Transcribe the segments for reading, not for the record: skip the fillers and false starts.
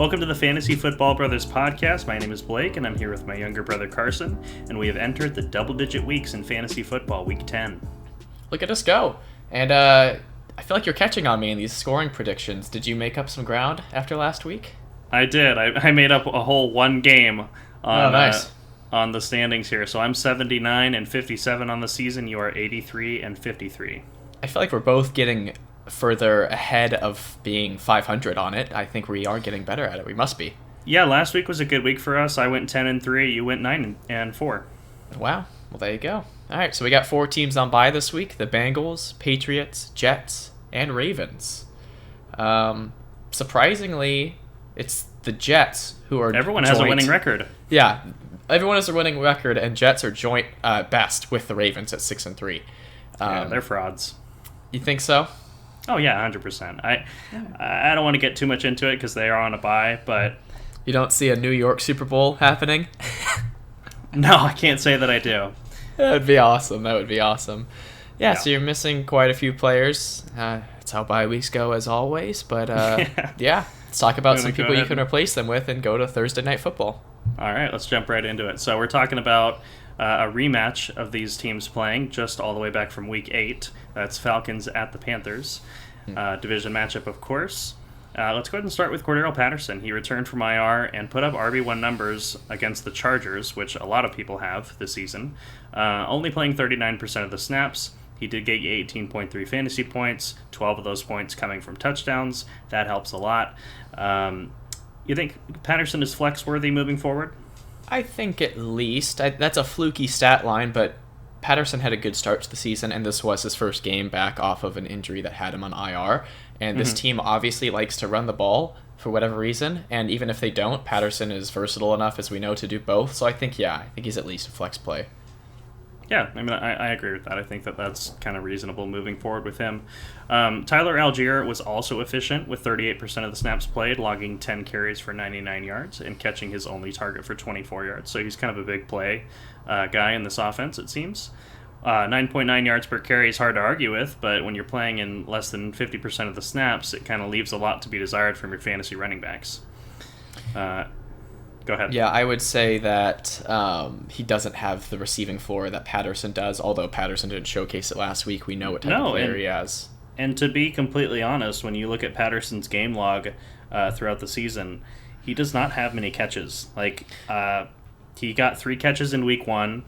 Welcome to the Fantasy Football Brothers podcast. My name is Blake, and I'm here with my younger brother Carson, and we have entered the double-digit weeks in fantasy football, week 10. Look at us go. And I feel like you're catching on me in these scoring predictions. Did you make up some ground after last week? I did. I made up a whole one game on, nice. On the standings here. So I'm 79 and 57 on the season. You are 83 and 53. I feel like we're both getting further ahead of being 500 on it. I think we are getting better at it. We must be. Yeah, last week was a good week for us. I went 10 and 3. You went 9 and 4. Wow. Well, there you go. All right, so we got 4 teams on bye this week: the Bengals, Patriots, Jets, and Ravens. Surprisingly, it's the Jets who are Everyone joint. has a winning record. Yeah, everyone has a winning record, and Jets are joint best with the Ravens at 6 and 3. Yeah, they're frauds. You think so? Oh yeah, 100%. I don't want to get too much into it because they are on a bye, but You don't see a New York Super Bowl happening? no, I can't say that I do. That would be awesome. Yeah, Yeah. so you're missing quite a few players. That's how bye weeks go, as always. But yeah, let's talk about some people you can replace them with and go to Thursday Night Football. All right, let's jump right into it. So we're talking about a rematch of these teams playing just all the way back from Week 8. That's Falcons at the Panthers. Division matchup, of course. Let's go ahead and start with Cordero Patterson. He returned from IR and put up RB1 numbers against the Chargers, which a lot of people have this season. Only playing 39% of the snaps. He did get 18.3 fantasy points, 12 of those points coming from touchdowns. That helps a lot. You think Patterson is flex-worthy moving forward? I think at least. That's a fluky stat line, but Patterson had a good start to the season, and this was his first game back off of an injury that had him on IR. And this team obviously likes to run the ball for whatever reason, and even if they don't, Patterson is versatile enough, as we know, to do both. So I think he's at least a flex play. Yeah, I mean, I agree with that. I think that's kind of reasonable moving forward with him. Tyler Algier was also efficient with 38% of the snaps played, logging 10 carries for 99 yards and catching his only target for 24 yards. So he's kind of a big play guy in this offense, it seems. 9.9 yards per carry is hard to argue with, but when you're playing in less than 50% of the snaps, it kind of leaves a lot to be desired from your fantasy running backs. Go ahead. Yeah, I would say that he doesn't have the receiving floor that Patterson does, although Patterson didn't showcase it last week. We know what type of player he has. And to be completely honest, when you look at Patterson's game log throughout the season, he does not have many catches. He got 3 catches in week 1,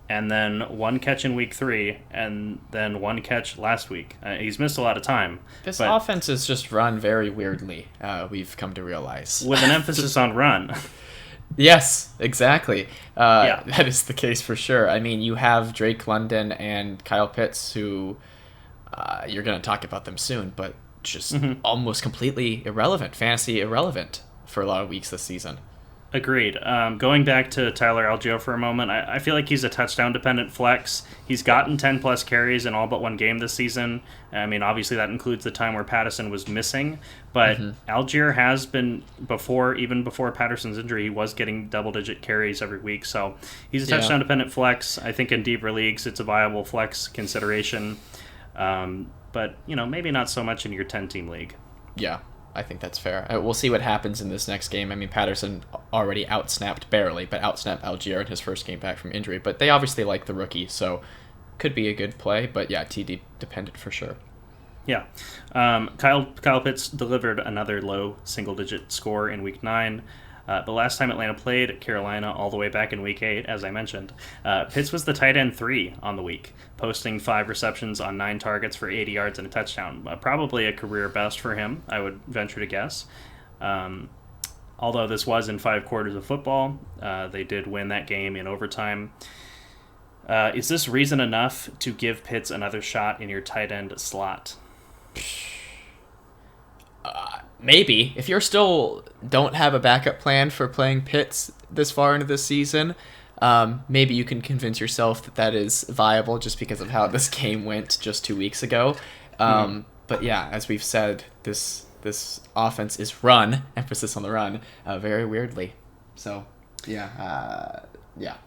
and then 1 catch in week 3, and then 1 catch last week. He's missed a lot of time. This offense is just run very weirdly, we've come to realize. With an emphasis on run. Yes, exactly. Yeah. That is the case for sure. I mean, you have Drake London and Kyle Pitts, who you're going to talk about them soon, but just almost completely irrelevant, fantasy irrelevant for a lot of weeks this season. Agreed. Going back to Tyler Algier for a moment, I feel like he's a touchdown-dependent flex. He's gotten 10-plus carries in all but one game this season. I mean, obviously that includes the time where Patterson was missing, but Algier has been, even before Patterson's injury, he was getting double-digit carries every week, so he's a touchdown-dependent flex. I think in deeper leagues it's a viable flex consideration, but maybe not so much in your 10-team league. Yeah. I think that's fair. We'll see what happens in this next game. I mean, Patterson already outsnapped barely, but outsnapped Algier in his first game back from injury. But they obviously like the rookie, so could be a good play. But yeah, TD dependent for sure. Yeah. Kyle Pitts delivered another low single-digit score in Week 9. The last time Atlanta played Carolina all the way back in Week 8, as I mentioned, Pitts was the tight end 3 on the week, posting 5 receptions on 9 targets for 80 yards and a touchdown. Probably a career best for him, I would venture to guess. Although this was in 5 quarters of football, they did win that game in overtime. Is this reason enough to give Pitts another shot in your tight end slot? Maybe. If you're still don't have a backup plan for playing Pitts this far into this season, maybe you can convince yourself that is viable just because of how this game went just 2 weeks ago. But yeah, as we've said, this offense is run, emphasis on the run, very weirdly. So yeah,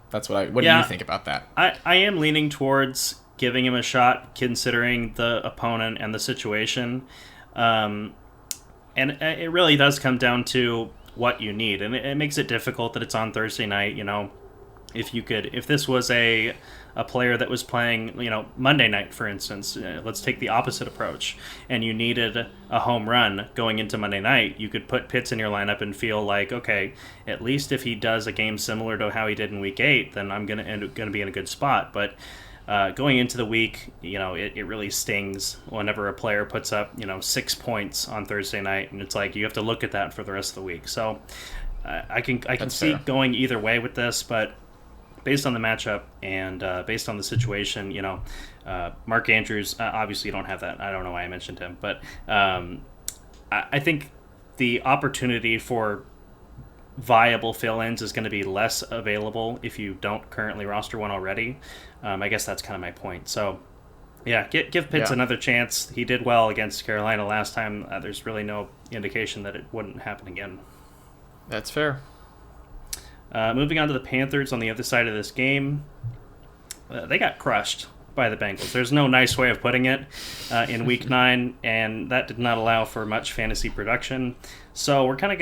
that's what do you think about that? I am leaning towards giving him a shot considering the opponent and the situation. And it really does come down to what you need, and it makes it difficult that it's on Thursday night. If this was a player that was playing, Monday night, for instance, let's take the opposite approach, and you needed a home run going into Monday night, you could put Pitts in your lineup and feel like, okay, at least if he does a game similar to how he did in Week 8, then I'm gonna be in a good spot. But going into the week, it really stings whenever a player puts up, 6 points on Thursday night, and it's like you have to look at that for the rest of the week. So I can That's see fair. going either way with this, but based on the matchup and based on the situation, Mark Andrews, obviously you don't have that. I don't know why I mentioned him, but I think the opportunity for viable fill-ins is going to be less available if you don't currently roster one already. I guess that's kind of my point. So, yeah, give Pitts another chance. He did well against Carolina last time. There's really no indication that it wouldn't happen again. That's fair. Moving on to the Panthers on the other side of this game. They got crushed by the Bengals. There's no nice way of putting it in Week 9, and that did not allow for much fantasy production. So we're kind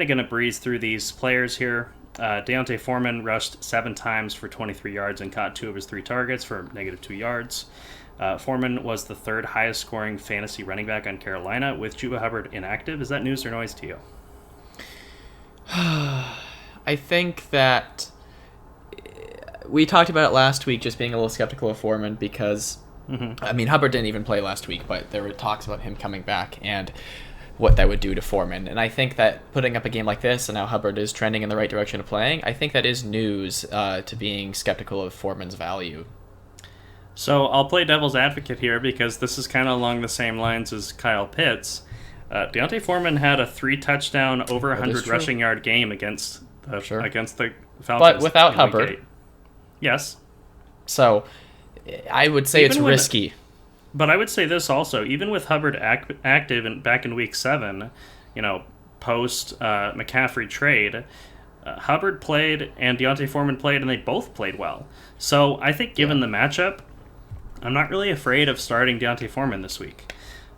of gonna breeze through these players here. Deontay Foreman rushed 7 times for 23 yards and caught 2 of his 3 targets for -2 yards. Foreman was the 3rd highest scoring fantasy running back on Carolina with Chuba Hubbard inactive. Is that news or noise to you? I think that we talked about it last week, just being a little skeptical of Foreman because, I mean, Hubbard didn't even play last week, but there were talks about him coming back and what that would do to Foreman. And I think that putting up a game like this, and now Hubbard is trending in the right direction of playing, I think that is news to being skeptical of Foreman's value. So I'll play devil's advocate here because this is kind of along the same lines as Kyle Pitts. Deontay Foreman had a 3-touchdown, over 100 rushing yard game against the Falcons. But without Hubbard. Yes. So I would say it's risky. But I would say this also, even with Hubbard active back in Week 7, post McCaffrey trade, Hubbard played and Deontay Foreman played, and they both played well. So I think given the matchup, I'm not really afraid of starting Deontay Foreman this week.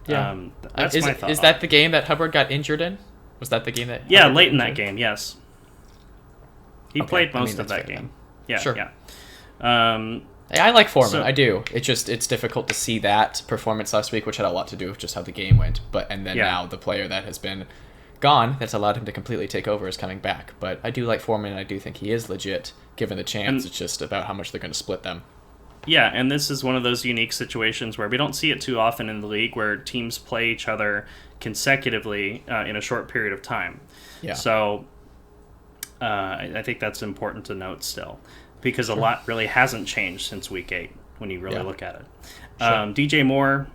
Yeah. That's my thought. Is that the game that Hubbard got injured in? Was that the game that? Yeah, Hubbard late in that game, yes. He played most of that game. Then. Yeah, sure. Yeah. I like Foreman. I do. It's difficult to see that performance last week, which had a lot to do with just how the game went. Now the player that has been gone, that's allowed him to completely take over, is coming back. But I do like Foreman, and I do think he is legit, given the chance. It's just about how much they're going to split them. Yeah, and this is one of those unique situations where we don't see it too often in the league, where teams play each other consecutively in a short period of time. Yeah. So I think that's important to note still, because a lot really hasn't changed since Week 8 when you really look at it. Sure. DJ Moore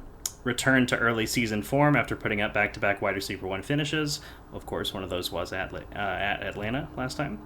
returned to early season form after putting up back-to-back wide receiver 1 finishes. Of course, one of those was at Atlanta last time.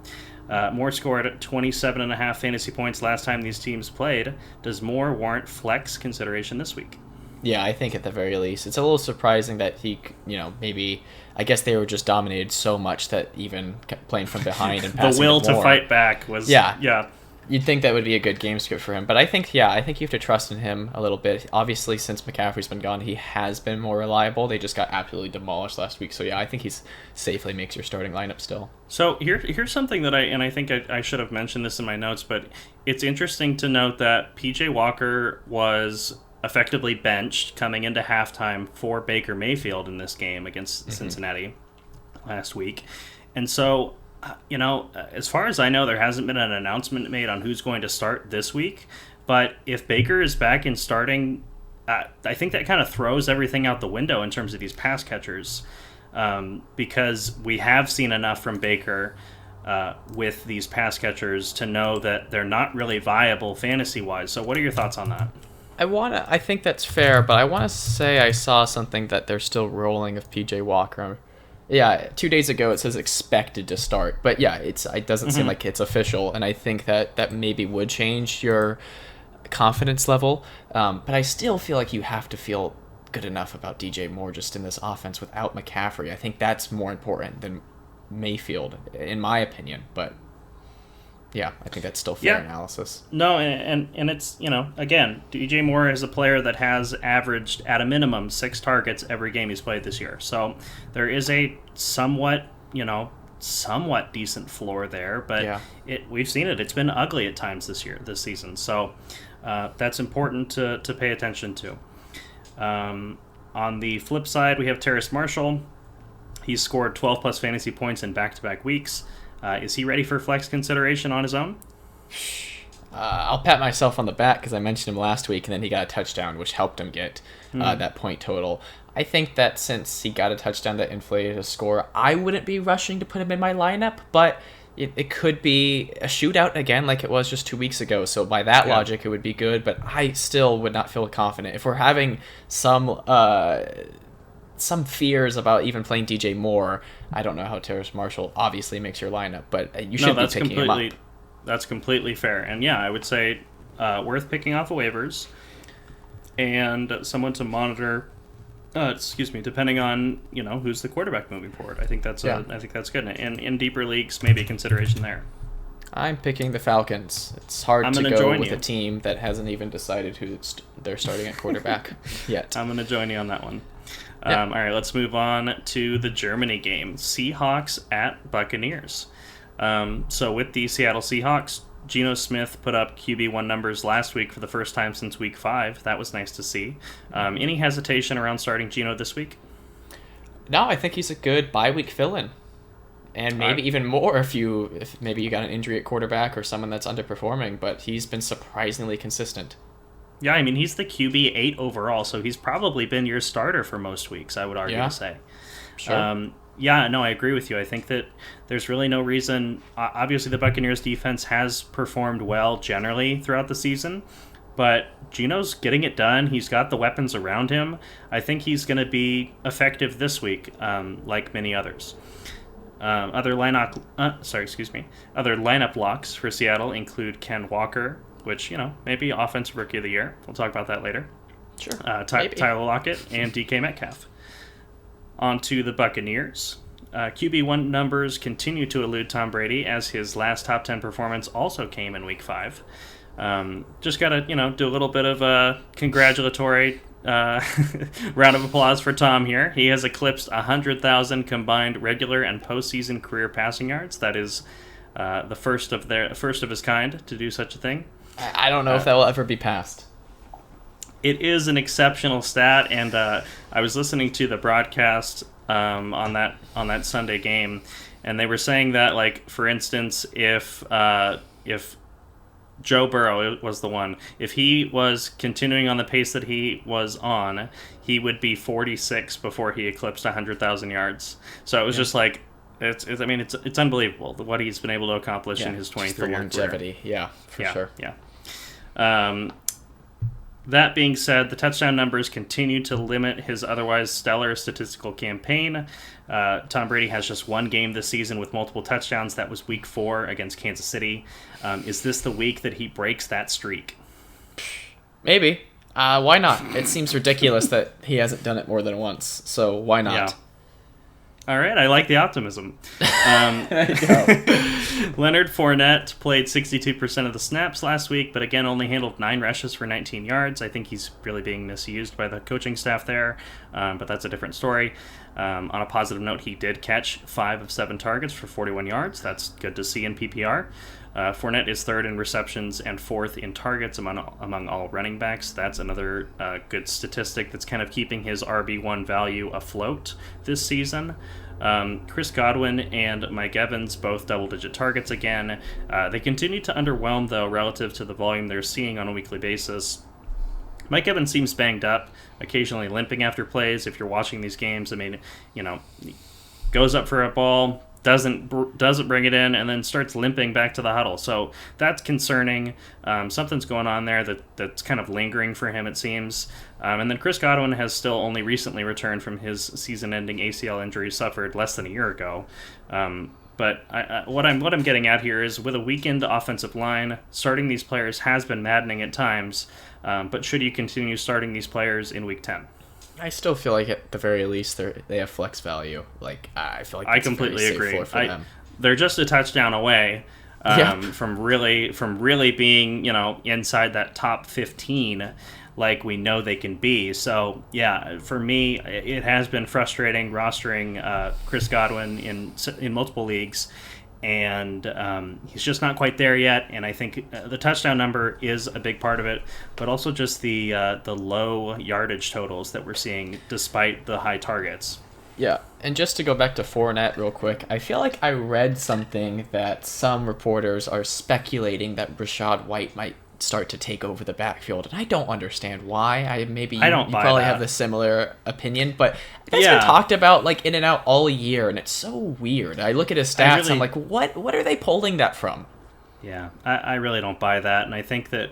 Moore scored 27.5 fantasy points last time these teams played. Does Moore warrant flex consideration this week? Yeah, I think at the very least. It's a little surprising that he, maybe, I guess they were just dominated so much that even playing from behind and passing the will to to fight back was... Yeah. You'd think that would be a good game script for him. But I think you have to trust in him a little bit. Obviously, since McCaffrey's been gone, he has been more reliable. They just got absolutely demolished last week. So, yeah, I think he's safely makes your starting lineup still. So, here's something that I think I should have mentioned this in my notes, but it's interesting to note that P.J. Walker was effectively benched coming into halftime for Baker Mayfield in this game against Cincinnati last week. And so... as far as I know, there hasn't been an announcement made on who's going to start this week. But if Baker is back in starting, I think that kind of throws everything out the window in terms of these pass catchers, because we have seen enough from Baker with these pass catchers to know that they're not really viable fantasy-wise. So what are your thoughts on that? I think that's fair, but I want to say I saw something that they're still rolling of P.J. Walker. Yeah, 2 days ago it says expected to start, but yeah, it doesn't seem like it's official, and I think that maybe would change your confidence level. But I still feel like you have to feel good enough about DJ Moore just in this offense without McCaffrey. I think that's more important than Mayfield, in my opinion. But Yeah, I think that's still fair Yeah. analysis. No, and it's, again, DJ Moore is a player that has averaged at a minimum 6 targets every game he's played this year. So there is a somewhat decent floor there, but Yeah. we've seen it. It's been ugly at times this season. So that's important to pay attention to. On the flip side, we have Terrace Marshall. He's scored 12 plus fantasy points in back-to-back weeks. Is he ready for flex consideration on his own? I'll pat myself on the back because I mentioned him last week, and then he got a touchdown, which helped him get that point total. I think that since he got a touchdown that inflated his score, I wouldn't be rushing to put him in my lineup, but it could be a shootout again like it was just 2 weeks ago. So by that logic, it would be good, but I still would not feel confident. If we're having some fears about even playing DJ Moore, I don't know how Terrace Marshall obviously makes your lineup, but you should be picking him up. That's completely fair. And yeah, I would say worth picking off of waivers and someone to monitor. Depending on who's the quarterback moving forward. I think that's good. And in deeper leagues, maybe a consideration there. I'm picking the Falcons. It's hard to go with a team that hasn't even decided who they're starting at quarterback yet. I'm going to join you on that one. All right, let's move on to the Germany game. Seahawks at Buccaneers. So with the Seattle Seahawks, Geno Smith put up QB1 numbers last week for the first time since week 5. That was nice to see. Any hesitation around starting Geno this week? No, I think he's a good bye-week fill-in. And maybe even more if maybe you got an injury at quarterback or someone that's underperforming, but he's been surprisingly consistent. Yeah, I mean, he's the QB 8 overall, so he's probably been your starter for most weeks, I would argue to say. Sure. Yeah, no, I agree with you. I think that there's really no reason. Obviously, the Buccaneers defense has performed well generally throughout the season, but Geno's getting it done. He's got the weapons around him. I think he's going to be effective this week, like many others. Other lineup locks for Seattle include Ken Walker, which maybe offensive rookie of the year. We'll talk about that later. Sure. Tyler Lockett and DK Metcalf. On to the Buccaneers. QB1 numbers continue to elude Tom Brady as his last top 10 performance also came in week 5. Just got to, do a little bit of a congratulatory round of applause for Tom here. He has eclipsed 100,000 combined regular and postseason career passing yards. That is the first of his kind to do such a thing. I don't know if that will ever be passed. It is an exceptional stat, and I was listening to the broadcast on that Sunday game, and they were saying that, like, for instance, if Joe Burrow was the one, if he was continuing on the pace that he was on, he would be 46 before he eclipsed 100,000 yards. So it was just like, it's unbelievable what he's been able to accomplish in his 23-year longevity. career. Yeah, for sure. Yeah. That being said, the touchdown numbers continue to limit his otherwise stellar statistical campaign. Tom Brady has just one game this season with multiple touchdowns. That was week 4 against Kansas City. Is this the week that he breaks that streak? Maybe. Why not? It seems ridiculous that he hasn't done it more than once, so why not? Yeah. All right, I like the optimism. There you go. Leonard Fournette played 62% of the snaps last week, but again only handled 9 rushes for 19 yards. I think he's really being misused by the coaching staff there, but that's a different story. On a positive note, he did catch 5 of 7 targets for 41 yards. That's good to see in PPR. Fournette is 3rd in receptions and 4th in targets among all running backs. That's another good statistic that's kind of keeping his RB1 value afloat this season. Chris Godwin and Mike Evans, both double-digit targets again. They continue to underwhelm, though, relative to the volume they're seeing on a weekly basis. Mike Evans seems banged up, occasionally limping after plays. If you're watching these games, I mean, goes up for a ball, doesn't bring it in, and then starts limping back to the huddle. So that's concerning. Something's going on there that's kind of lingering for him, it seems. And then Chris Godwin has still only recently returned from his season-ending ACL injury suffered less than a year ago. But what I'm getting at here is, with a weakened offensive line, starting these players has been maddening at times. But should you continue starting these players in Week 10? I still feel like at the very least they have flex value. Like I feel like I completely a very safe agree. floor for them. They're just a touchdown away. from really being, inside that top 15 like we know they can be. So yeah, for me, it has been frustrating rostering Chris Godwin in multiple leagues, and he's just not quite there yet. And I think the touchdown number is a big part of it, but also just the low yardage totals that we're seeing despite the high targets. Yeah, and just to go back to Fournette real quick, I feel like I read something that some reporters are speculating that Rachaad White might start to take over the backfield, and I don't understand why. I don't you buy probably that. have the similar opinion, but that's been talked about like in and out all year, and it's so weird. I look at his stats, I'm like, what are they pulling that from? Yeah, I really don't buy that, and I think that,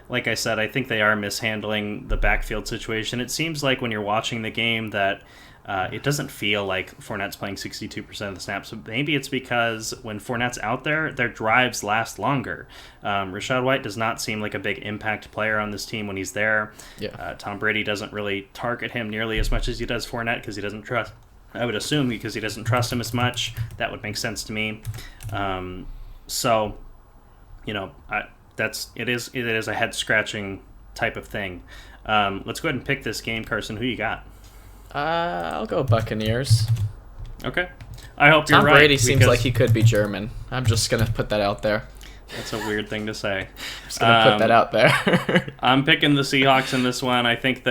like I said, I think they are mishandling the backfield situation. It seems like when you're watching the game that it doesn't feel like Fournette's playing 62% of the snaps. Maybe it's because when Fournette's out there, their drives last longer. Rachaad White does not seem like a big impact player on this team when he's there. Yeah. Tom Brady doesn't really target him nearly as much as he does Fournette because he doesn't trust. I would assume because he doesn't trust him as much. That would make sense to me. So, it is a head scratching type of thing. Let's go ahead and pick this game, Carson. Who you got? I'll go Buccaneers. Okay. I hope you're right. Tom Brady seems like he could be German. I'm just going to put that out there. That's a weird thing to say. Just going to put that out there. I'm picking the Seahawks in this one. I think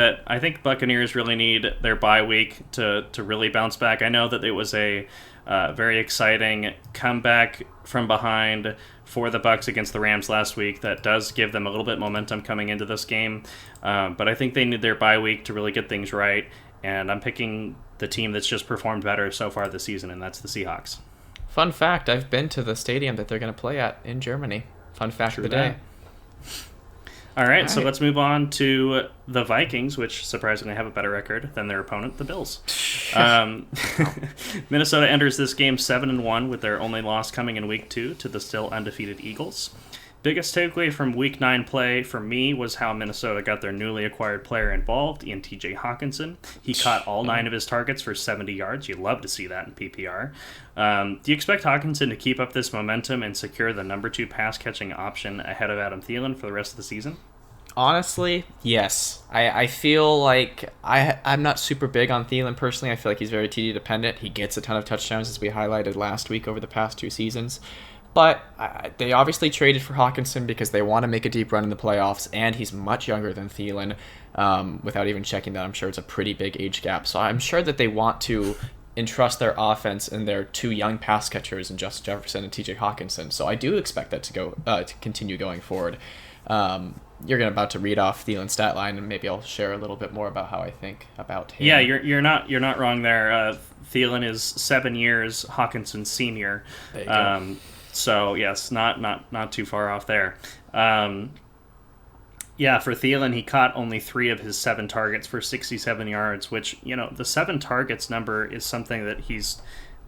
Buccaneers really need their bye week to really bounce back. I know that it was a very exciting comeback from behind for the Bucs against the Rams last week. That does give them a little bit momentum coming into this game. But I think they need their bye week to really get things right. And I'm picking the team that's just performed better so far this season, and that's the Seahawks. Fun fact, I've been to the stadium that they're going to play at in Germany. Fun fact of the day. All right, so let's move on to the Vikings, which surprisingly have a better record than their opponent, the Bills. Minnesota enters this game 7-1 with their only loss coming in Week 2 to the still undefeated Eagles. Biggest takeaway from Week 9 play for me was how Minnesota got their newly acquired player involved in TJ Hawkinson. He caught all 9 of his targets for 70 yards. You'd love to see that in PPR. Do you expect Hawkinson to keep up this momentum and secure the number 2 pass-catching option ahead of Adam Thielen for the rest of the season? Honestly, yes. I feel like I'm not super big on Thielen personally. I feel like he's very TD dependent. He gets a ton of touchdowns, as we highlighted last week over the past 2 seasons. But they obviously traded for Hawkinson because they want to make a deep run in the playoffs, and he's much younger than Thielen. Without even checking that, I'm sure it's a pretty big age gap. So I'm sure that they want to entrust their offense in their 2 young pass catchers in Justin Jefferson and TJ Hawkinson. So I do expect that to continue going forward. You're about to read off Thielen's stat line, and maybe I'll share a little bit more about how I think about him. Yeah, you're not wrong there. Thielen is 7 years Hawkinson's senior. There you go. So yes, not too far off there. For Thielen, he caught only 3 of his 7 targets for 67 yards, which, the 7 targets number is something that he's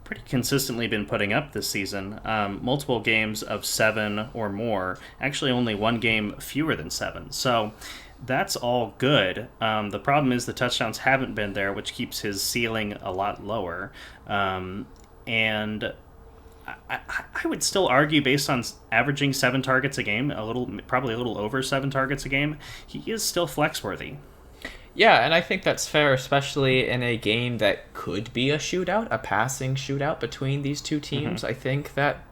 pretty consistently been putting up this season. Multiple games of 7 or more. Actually, only 1 game fewer than 7. So that's all good. The problem is the touchdowns haven't been there, which keeps his ceiling a lot lower. And I would still argue, based on averaging 7 targets a game, probably a little over 7 targets a game, he is still flex worthy. Yeah, and I think that's fair, especially in a game that could be a shootout, a passing shootout between these 2 teams. Mm-hmm. I think that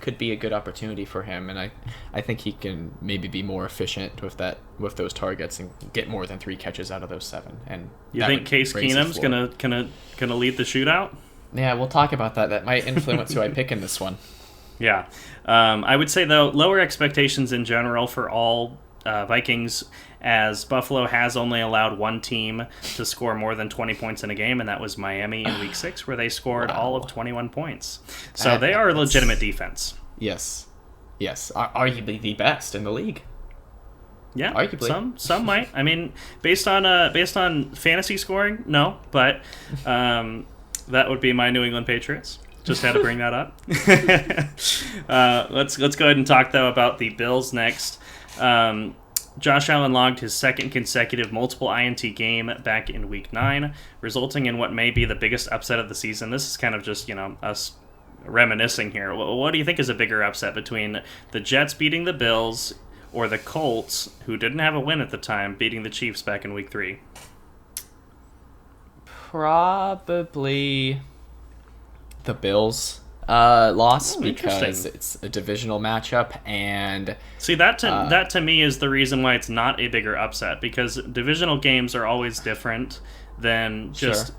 could be a good opportunity for him, and I think he can maybe be more efficient with those targets and get more than 3 catches out of those 7. And you think Case Keenum's gonna lead the shootout? Yeah, we'll talk about that. That might influence who I pick in this one. Yeah. I would say, though, lower expectations in general for all Vikings, as Buffalo has only allowed 1 team to score more than 20 points in a game, and that was Miami in Week 6, where they scored all of 21 points. So they are a legitimate defense. Yes. Arguably the best in the league. Yeah, arguably. Some might. I mean, based on fantasy scoring, no, but that would be my New England Patriots. Just had to bring that up. Let's go ahead and talk, though, about the Bills next. Josh Allen logged his 2nd consecutive multiple INT game back in Week 9, resulting in what may be the biggest upset of the season. This is kind of just, us reminiscing here. What do you think is a bigger upset between the Jets beating the Bills or the Colts, who didn't have a win at the time, beating the Chiefs back in Week 3? Probably the Bills loss because it's a divisional matchup, and see that to me is the reason why it's not a bigger upset, because divisional games are always different than just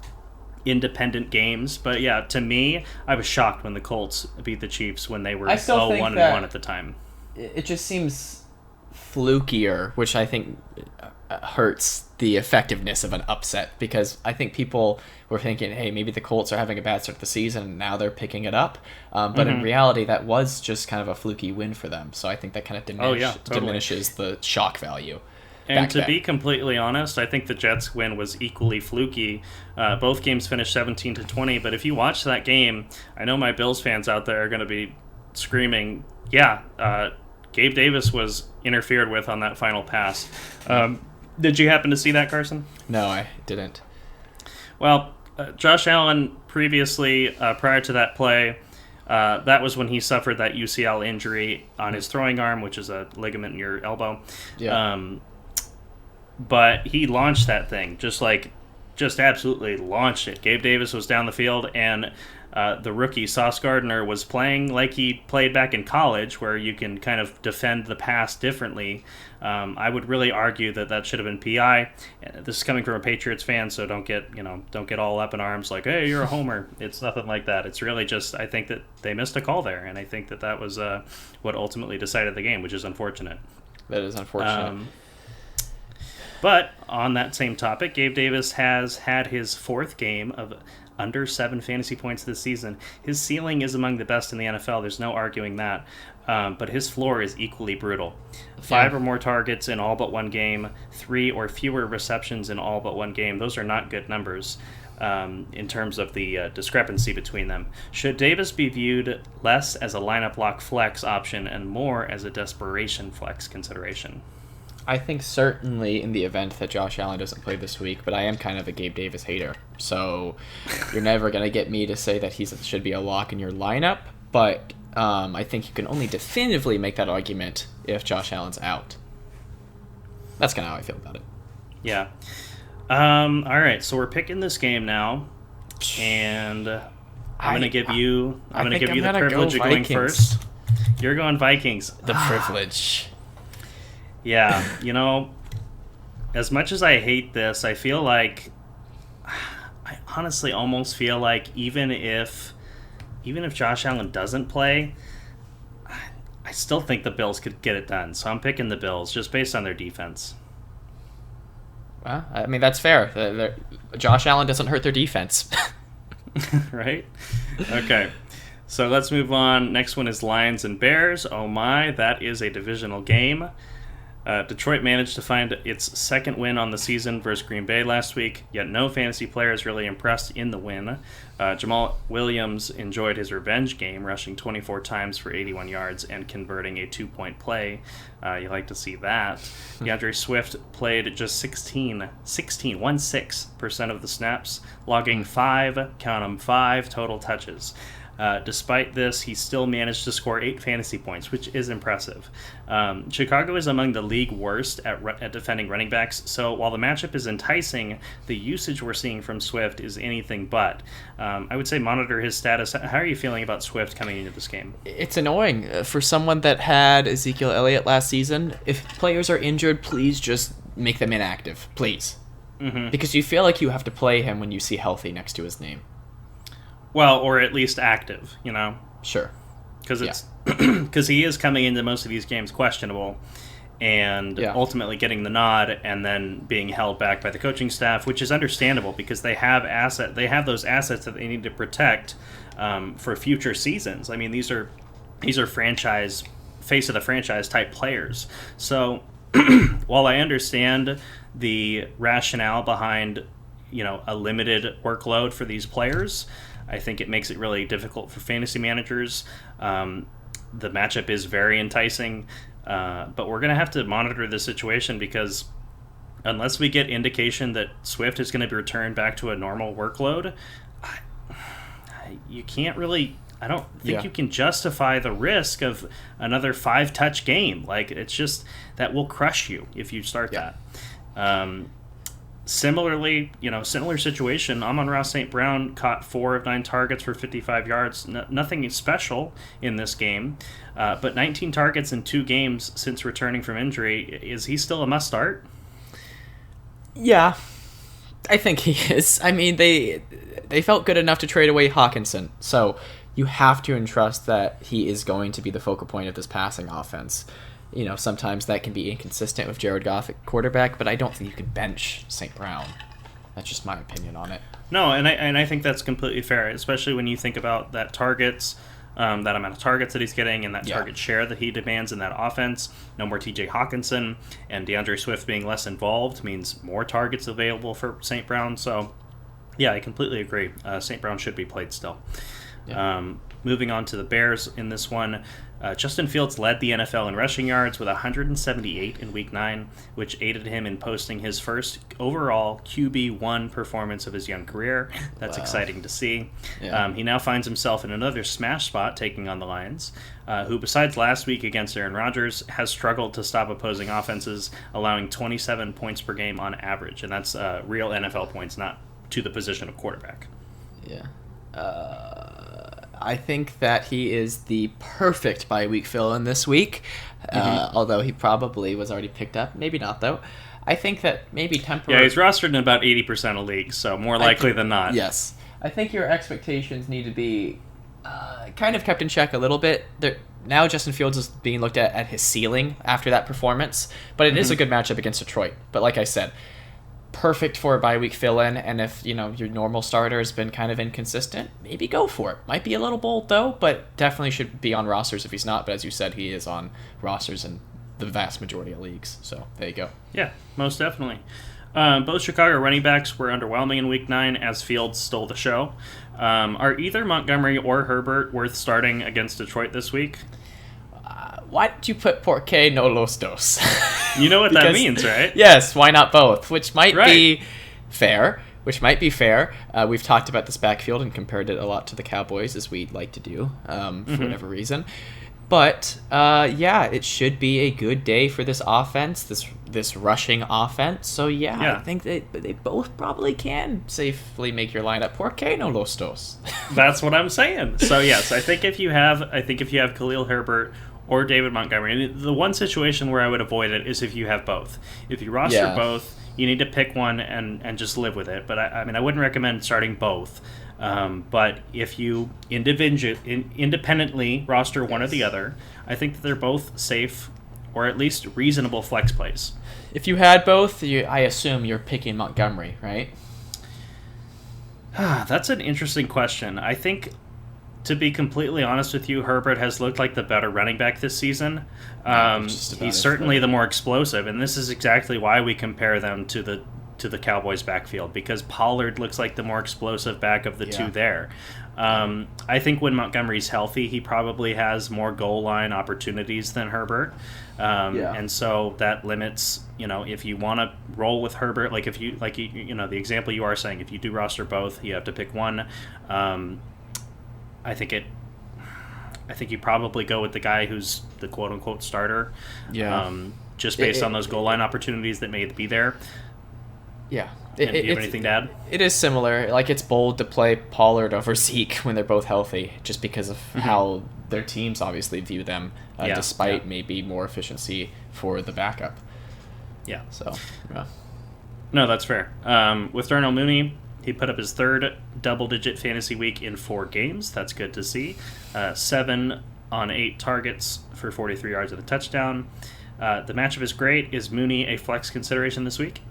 independent games. But yeah, to me, I was shocked when the Colts beat the Chiefs when they were 1-1 at the time. It just seems flukier, which I think hurts the effectiveness of an upset, because I think people were thinking, hey, maybe the Colts are having a bad start to the season and now they're picking it up, but in reality that was just kind of a fluky win for them, so I think that kind of diminishes the shock value. And to be completely honest, I think the Jets win was equally fluky. Both games finished 17-20, but if you watch that game, I know my Bills fans out there are going to be screaming, Gabe Davis was interfered with on that final pass. Did you happen to see that, Carson? No, I didn't. Well, Josh Allen previously, prior to that play, that was when he suffered that UCL injury on his throwing arm, which is a ligament in your elbow. Yeah. But he launched that thing, just absolutely launched it. Gabe Davis was down the field, and the rookie Sauce Gardner was playing like he played back in college, where you can kind of defend the pass differently. I would really argue that should have been PI. This is coming from a Patriots fan, so don't get all up in arms like, hey, you're a homer. It's nothing like that. It's really just, I think that they missed a call there, and I think that was what ultimately decided the game, which is unfortunate. That is unfortunate. But on that same topic, Gabe Davis has had his fourth game of under 7 fantasy points this season. His ceiling is among the best in the NFL. There's no arguing that. But his floor is equally brutal. 5 or more targets in all but one game, 3 or fewer receptions in all but one game. Those are not good numbers in terms of the discrepancy between them. Should Davis be viewed less as a lineup lock flex option and more as a desperation flex consideration? I think certainly in the event that Josh Allen doesn't play this week, but I am kind of a Gabe Davis hater, so you're never going to get me to say that he should be a lock in your lineup, but I think you can only definitively make that argument if Josh Allen's out. That's kind of how I feel about it. Yeah. All right, so we're picking this game now, and I'm going to give you the privilege of going first. You're going Vikings. The privilege. Yeah, as much as I hate this, I feel like, I honestly almost feel like even if Josh Allen doesn't play, I still think the Bills could get it done. So I'm picking the Bills just based on their defense. Well, I mean, that's fair. Josh Allen doesn't hurt their defense. Right? Okay. So let's move on. Next one is Lions and Bears. Oh my, that is a divisional game. Detroit managed to find its second win on the season versus Green Bay last week, yet no fantasy players really impressed in the win. Jamal Williams enjoyed his revenge game, rushing 24 times for 81 yards and converting a 2-point play. You like to see that. DeAndre Swift played just 16% of the snaps, logging 5 total touches. Despite this, he still managed to score 8 fantasy points, which is impressive. Chicago is among the league worst at defending running backs, so while the matchup is enticing, the usage we're seeing from Swift is anything but. I would say monitor his status. How are you feeling about Swift coming into this game? It's annoying. For someone that had Ezekiel Elliott last season, if players are injured, please just make them inactive, please. Mm-hmm. Because you feel like you have to play him when you see healthy next to his name. Well, or at least active, Sure. Because because he is coming into most of these games questionable, and ultimately getting the nod, and then being held back by the coaching staff, which is understandable because they have those assets that they need to protect for future seasons. I mean, these are franchise face of the franchise type players. So while I understand the rationale behind a limited workload for these players, I think it makes it really difficult for fantasy managers. The matchup is very enticing, but we're going to have to monitor the situation because unless we get indication that Swift is going to be returned back to a normal workload, you can't really I don't think Yeah. you can justify the risk of another 5-touch game. Like, it's just that will crush you if you start Yeah. that. Similarly, similar situation. Amon-Ra St. Brown caught 4 of 9 targets for 55 yards. Nothing special in this game, but 19 targets in 2 games since returning from injury. Is he still a must start? Yeah, I think he is. I mean, they felt good enough to trade away Hawkinson, so you have to entrust that he is going to be the focal point of this passing offense. Sometimes that can be inconsistent with Jared Goff at quarterback, but I don't think you can bench St. Brown. That's just my opinion on it. No, and I think that's completely fair, especially when you think about that amount of targets that he's getting, and that target share that he demands in that offense. No more T.J. Hawkinson, and DeAndre Swift being less involved means more targets available for St. Brown. So, yeah, I completely agree. St. Brown should be played still. Yeah. Moving on to the Bears in this one, Justin Fields led the NFL in rushing yards with 178 in Week 9, which aided him in posting his first overall QB1 performance of his young career. That's exciting to see. Yeah. He now finds himself in another smash spot taking on the Lions, who, besides last week against Aaron Rodgers, has struggled to stop opposing offenses, allowing 27 points per game on average. And that's real NFL points, not to the position of quarterback. Yeah. I think that he is the perfect bye-week fill-in this week, although he probably was already picked up. Maybe not, though. I think that maybe temporary... Yeah, he's rostered in about 80% of leagues, so more likely than not. Yes. I think your expectations need to be kind of kept in check a little bit. Now Justin Fields is being looked at his ceiling after that performance, but it is a good matchup against Detroit. But like I said, perfect for a bye-week fill-in, and if your normal starter has been kind of inconsistent, maybe go for it. Might be a little bold though, but definitely should be on rosters if he's not. But as you said, he is on rosters in the vast majority of leagues, so there you go. Yeah, most definitely. Both Chicago running backs were underwhelming in Week 9 as Fields stole the show. Are either Montgomery or Herbert worth starting against Detroit this week? Why did you put Por qué no los dos? You know what that means, right? Yes, why not both? Which might Right. be fair. We've talked about this backfield and compared it a lot to the Cowboys, as we like to do, for whatever reason. But, it should be a good day for this offense, this rushing offense. So, I think they both probably can safely make your lineup. Por qué no los dos? That's what I'm saying. So, yes, I think if you have Khalil Herbert or David Montgomery, and the one situation where I would avoid it is if you have both. If you roster both, you need to pick one and just live with it. But I mean, I wouldn't recommend starting both. But if you independently roster one or the other, I think that they're both safe or at least reasonable flex plays. If you had both, I assume you're picking Montgomery, right? That's an interesting question. I think, to be completely honest with you, Herbert has looked like the better running back this season. He's certainly the more explosive, and this is exactly why we compare them to the Cowboys' backfield, because Pollard looks like the more explosive back of the two there. I think when Montgomery's healthy, he probably has more goal line opportunities than Herbert. And so that limits, if you want to roll with Herbert, the example you are saying, if you do roster both, you have to pick one. I think you probably go with the guy who's the quote unquote starter. Just based on those goal line opportunities that may be there. Yeah. Do you have anything to add? It is similar. Like, it's bold to play Pollard over Zeke when they're both healthy, just because of how their teams obviously view them, despite maybe more efficiency for the backup. Yeah. So, yeah. No, that's fair. With Darnell Mooney, he put up his third double-digit fantasy week in 4 games. That's good to see. 7 on 8 targets for 43 yards and a touchdown. The matchup is great. Is Mooney a flex consideration this week?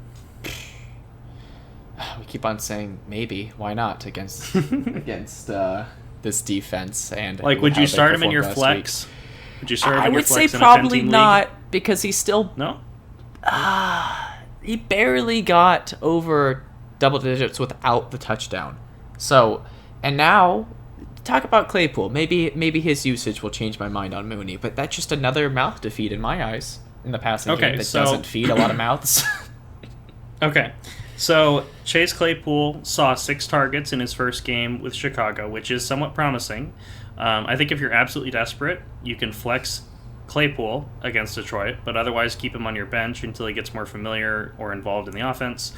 We keep on saying maybe. Why not against this defense? And would you start him in your flex? Week. Would you start him I in your would flex say in a probably 10-team not, league? because he's still No. He barely got over double digits without the touchdown. So, and now talk about Claypool. Maybe his usage will change my mind on Mooney, but that's just another mouth to feed in my eyes in the passing game that doesn't feed a lot of mouths. Okay. So Chase Claypool saw 6 targets in his first game with Chicago, which is somewhat promising. I think if you're absolutely desperate, you can flex Claypool against Detroit, but otherwise keep him on your bench until he gets more familiar or involved in the offense.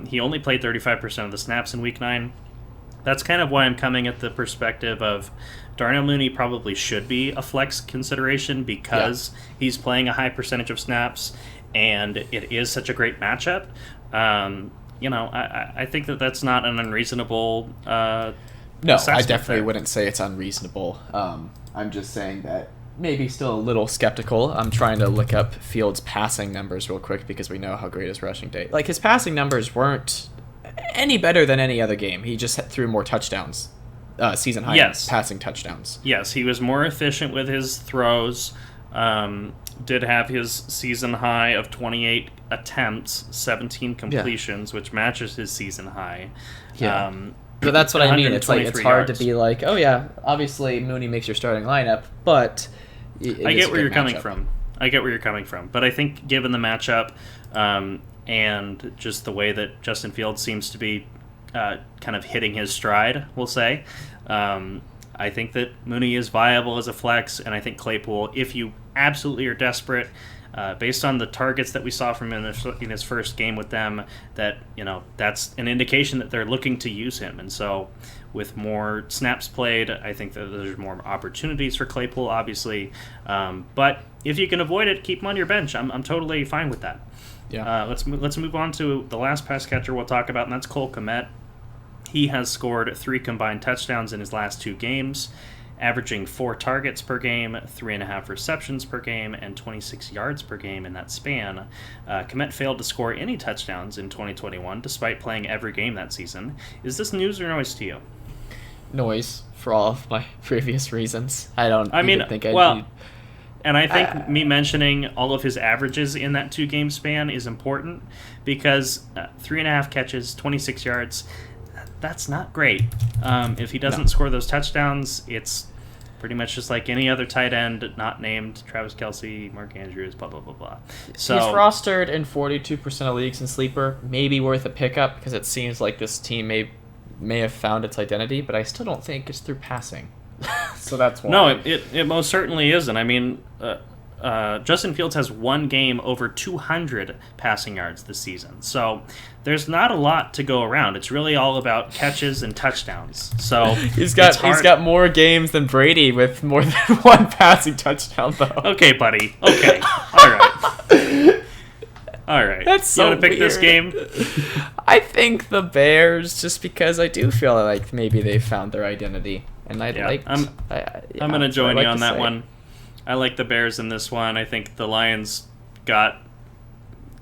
He only played 35% of the snaps in Week 9. That's kind of why I'm coming at the perspective of Darnell Mooney probably should be a flex consideration because he's playing a high percentage of snaps, and it is such a great matchup. I think that's not an unreasonable No, I definitely wouldn't say it's unreasonable. I'm just saying that maybe still a little skeptical. I'm trying to look up Fields' passing numbers real quick because we know how great his rushing day. Like, his passing numbers weren't any better than any other game. He just threw more touchdowns, season high passing touchdowns. Yes, he was more efficient with his throws. Did have his season high of 28 attempts, 17 completions, which matches his season high. Yeah. But that's what I mean. It's like it's hard to be like, oh yeah, obviously Mooney makes your starting lineup, but I get where you're coming from. But I think given the matchup and just the way that Justin Fields seems to be kind of hitting his stride, we'll say, I think that Mooney is viable as a flex, and I think Claypool, if you absolutely are desperate, based on the targets that we saw from him in his first game with them, that that's an indication that they're looking to use him. And so with more snaps played, I think that there's more opportunities for Claypool, obviously. But if you can avoid it, keep him on your bench. I'm totally fine with that. Yeah. Let's move on to the last pass catcher we'll talk about, and that's Cole Kmet. He has scored 3 combined touchdowns in his last 2 games, averaging 4 targets per game, 3.5 receptions per game, and 26 yards per game in that span. Kmet failed to score any touchdowns in 2021, despite playing every game that season. Is this news or noise to you? Noise, for all of my previous reasons. And I think me mentioning all of his averages in that 2-game span is important because 3.5 catches, 26 yards, that's not great. If he doesn't score those touchdowns, it's pretty much just like any other tight end not named Travis Kelce, Mark Andrews, blah, blah, blah, blah. So, he's rostered in 42% of leagues in Sleeper. Maybe worth a pickup because it seems like this team may have found its identity, but I still don't think it's through passing. So that's why. No, it most certainly isn't. I mean, Justin Fields has 1 game over 200 passing yards this season. So there's not a lot to go around. It's really all about catches and touchdowns. So he's got more games than Brady with more than 1 passing touchdown, though. Okay, buddy. Okay. All right. That's so you want to pick weird. This game? I think the Bears, just because I do feel like maybe they found their identity, and I'm going to join you on that one. I like the Bears in this one. I think the Lions got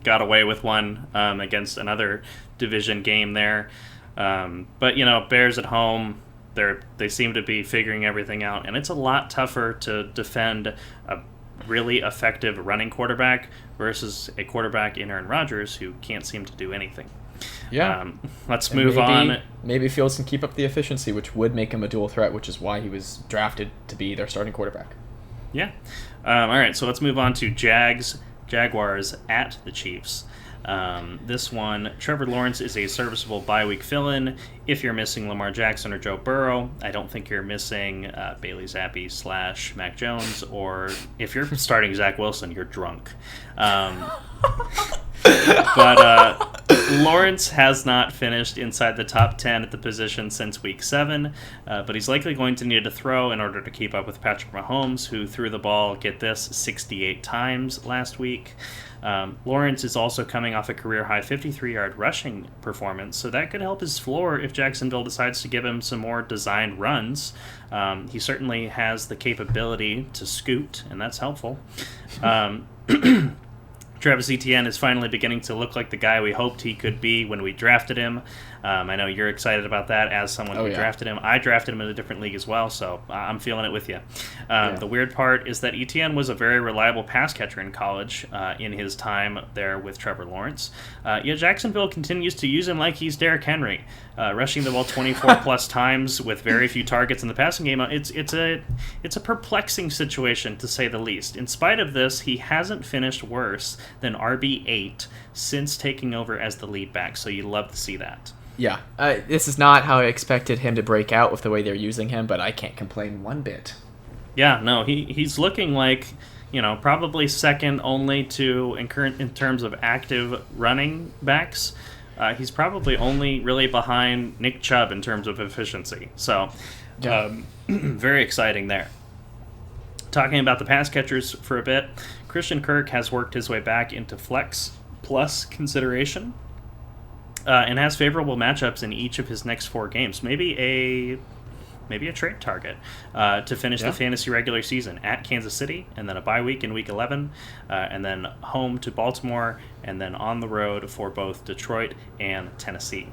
away with one against another division game there. But Bears at home, they seem to be figuring everything out, and it's a lot tougher to defend a really effective running quarterback versus a quarterback in Aaron Rodgers who can't seem to do anything. Yeah. Let's move on. Maybe Fields can keep up the efficiency, which would make him a dual threat, which is why he was drafted to be their starting quarterback. Yeah. All right, so let's move on to Jaguars at the Chiefs. This one, Trevor Lawrence is a serviceable bye-week fill-in. If you're missing Lamar Jackson or Joe Burrow, I don't think you're missing Bailey Zappi / Mac Jones, or if you're starting Zach Wilson, you're drunk. But Lawrence has not finished inside the top 10 at the position since Week 7, but he's likely going to need to throw in order to keep up with Patrick Mahomes, who threw the ball, get this, 68 times last week. Lawrence is also coming off a career-high 53-yard rushing performance, so that could help his floor if Jacksonville decides to give him some more designed runs. He certainly has the capability to scoot, and that's helpful. Travis Etienne is finally beginning to look like the guy we hoped he could be when we drafted him. I know you're excited about that as someone who drafted him. I drafted him in a different league as well, so I'm feeling it with you. The weird part is that Etienne was a very reliable pass catcher in college in his time there with Trevor Lawrence. Yet Jacksonville continues to use him like he's Derrick Henry, rushing the ball 24-plus times with very few targets in the passing game. It's a perplexing situation, to say the least. In spite of this, he hasn't finished worse than RB8 since taking over as the lead back, so you love to see that. Yeah, this is not how I expected him to break out with the way they're using him, but I can't complain one bit. Yeah, no, he's looking like, probably second only to in terms of active running backs. He's probably only really behind Nick Chubb in terms of efficiency. So, very exciting there. Talking about the pass catchers for a bit, Christian Kirk has worked his way back into flex plus consideration and has favorable matchups in each of his next 4 games. Maybe a trade target to finish the fantasy regular season at Kansas City, and then a bye week in Week 11, and then home to Baltimore, and then on the road for both Detroit and Tennessee.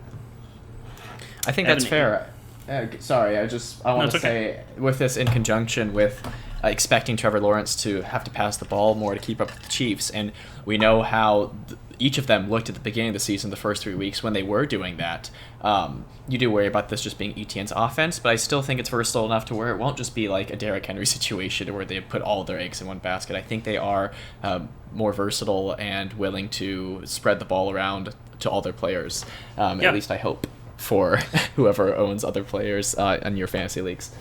I think that's fair. Sorry, I want to say, with this in conjunction with expecting Trevor Lawrence to have to pass the ball more to keep up with the Chiefs, and we know how each of them looked at the beginning of the season, the first 3 weeks when they were doing that. You do worry about this just being ETN's offense, but I still think it's versatile enough to where it won't just be like a Derrick Henry situation where they put all their eggs in one basket. I think they are more versatile and willing to spread the ball around to all their players. At least I hope for whoever owns other players in your fantasy leagues.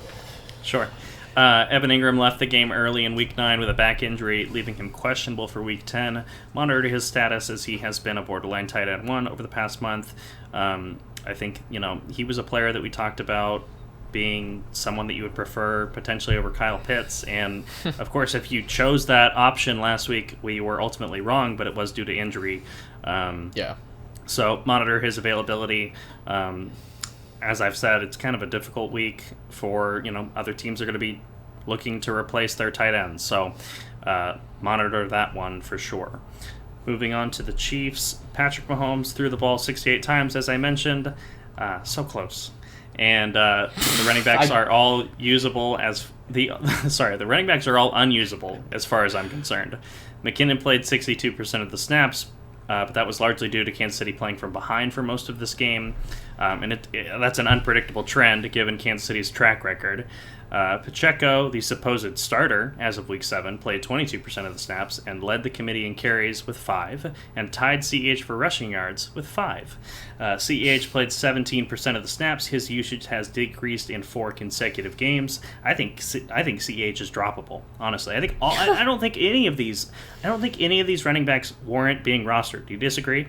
Sure. Evan Ingram left the game early in Week 9 with a back injury, leaving him questionable for Week 10. Monitor his status as he has been a borderline tight end 1 over the past month. I think, he was a player that we talked about being someone that you would prefer potentially over Kyle Pitts. And, of course, if you chose that option last week, we were ultimately wrong, but it was due to injury. So monitor his availability. As I've said, it's kind of a difficult week for, other teams are going to be looking to replace their tight ends. So monitor that one for sure. Moving on to the Chiefs, Patrick Mahomes threw the ball 68 times, as I mentioned. So close. And the running backs are all usable as the running backs are all unusable as far as I'm concerned. McKinnon played 62% of the snaps, but that was largely due to Kansas City playing from behind for most of this game. And that's an unpredictable trend given Kansas City's track record. Pacheco, the supposed starter as of Week 7, played 22% of the snaps and led the committee in carries with 5 and tied CEH for rushing yards with 5. CEH played 17% of the snaps. His usage has decreased in 4 consecutive games. I think CEH is droppable. Honestly, I don't think any of these running backs warrant being rostered. Do you disagree?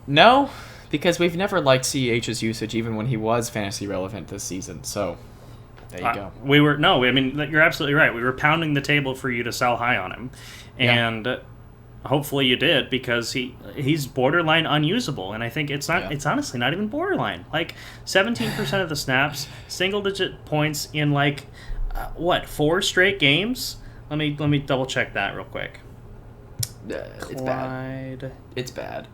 No, because we've never liked CEH's usage even when he was fantasy relevant this season. So there you go. You're absolutely right. We were pounding the table for you to sell high on him, and hopefully you did, because he's borderline unusable, and I think it's not. It's honestly not even borderline. Like 17% of the snaps, single-digit points in 4 straight games. Let me double check that real quick. It's bad. It's bad,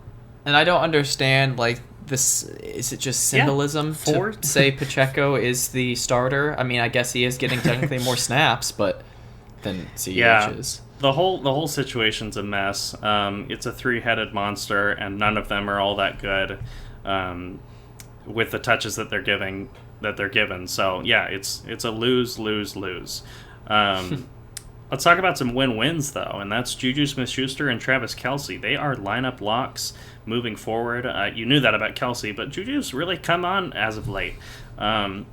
and I don't understand this. Is it just symbolism to say Pacheco is the starter? I mean, I guess he is getting technically more snaps, but than CEH is. The whole situation's a mess. It's a 3-headed monster, and none of them are all that good with the touches that they're given. So yeah, it's a lose. Let's talk about some win-wins, though, and that's Juju Smith-Schuster and Travis Kelce. They are lineup locks moving forward. You knew that about Kelce, but Juju's really come on as of late. And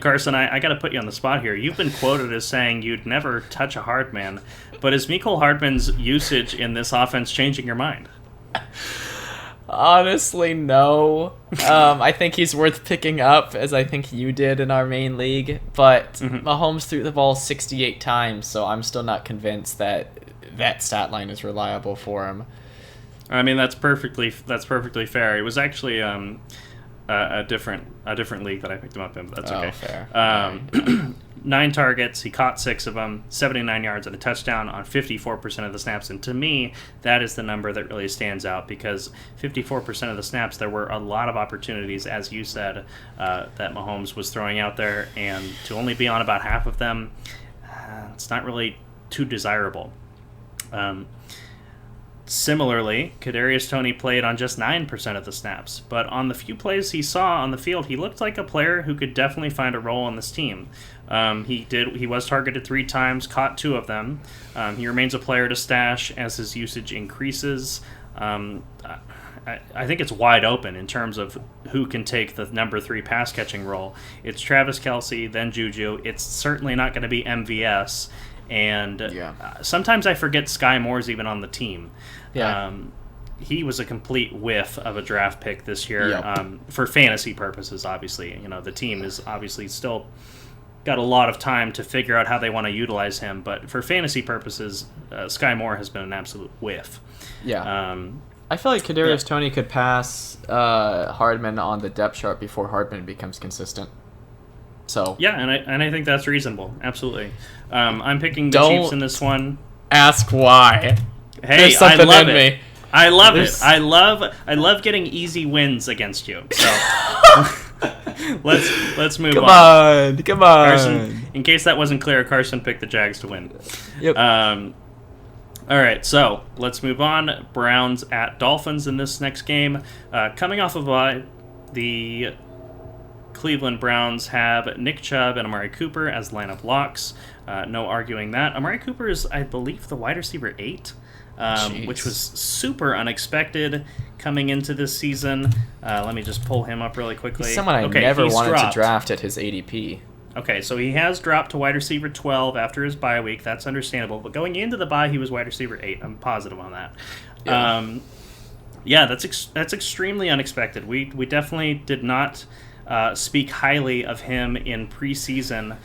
Carson, I got to put you on the spot here. You've been quoted as saying you'd never touch a hard man, but is Mecole Hardman's usage in this offense changing your mind? Honestly, no. I think he's worth picking up, as I think you did in our main league, but Mahomes threw the ball 68 times, so I'm still not convinced that stat line is reliable for him. I mean, that's perfectly fair. It was actually a different league that I picked him up in, but that's okay. Fair. 9 targets, he caught 6 of them, 79 yards and a touchdown on 54% of the snaps. And to me, that is the number that really stands out, because 54% of the snaps, there were a lot of opportunities, as you said, that Mahomes was throwing out there, and to only be on about half of them, it's not really too desirable. Similarly, Kadarius Toney played on just 9% of the snaps, but on the few plays he saw on the field, he looked like a player who could definitely find a role on this team. He was targeted 3 times, caught 2 of them. He remains a player to stash as his usage increases. I think it's wide open in terms of who can take the number 3 pass catching role. It's Travis Kelce, then Juju. It's certainly not going to be MVS. And sometimes I forget Sky Moore's even on the team. Yeah. He was a complete whiff of a draft pick this year. For fantasy purposes, obviously. The team is obviously still got a lot of time to figure out how they want to utilize him. But for fantasy purposes, Sky Moore has been an absolute whiff. Yeah. I feel like Kadarius Toney could pass Hardman on the depth chart before Hardman becomes consistent. So yeah, and I think that's reasonable. Absolutely. I'm picking the Chiefs in this one. Ask why. Hey, There's something I love in it. me. I love it. I love getting easy wins against you. So let's move on. Come on. Carson, in case that wasn't clear, Carson picked the Jags to win. Yep. All right, so let's move on. Browns at Dolphins in this next game. Coming off of the Cleveland Browns have Nick Chubb and Amari Cooper as lineup locks. No arguing that. Amari Cooper is, I believe, the wide receiver 8, which was super unexpected coming into this season. Let me just pull him up really quickly. He's someone I never wanted to draft at his ADP. Okay, so he has dropped to wide receiver 12 after his bye week. That's understandable. But going into the bye, he was wide receiver 8. I'm positive on that. Yeah, that's extremely unexpected. We definitely did not speak highly of him in preseason.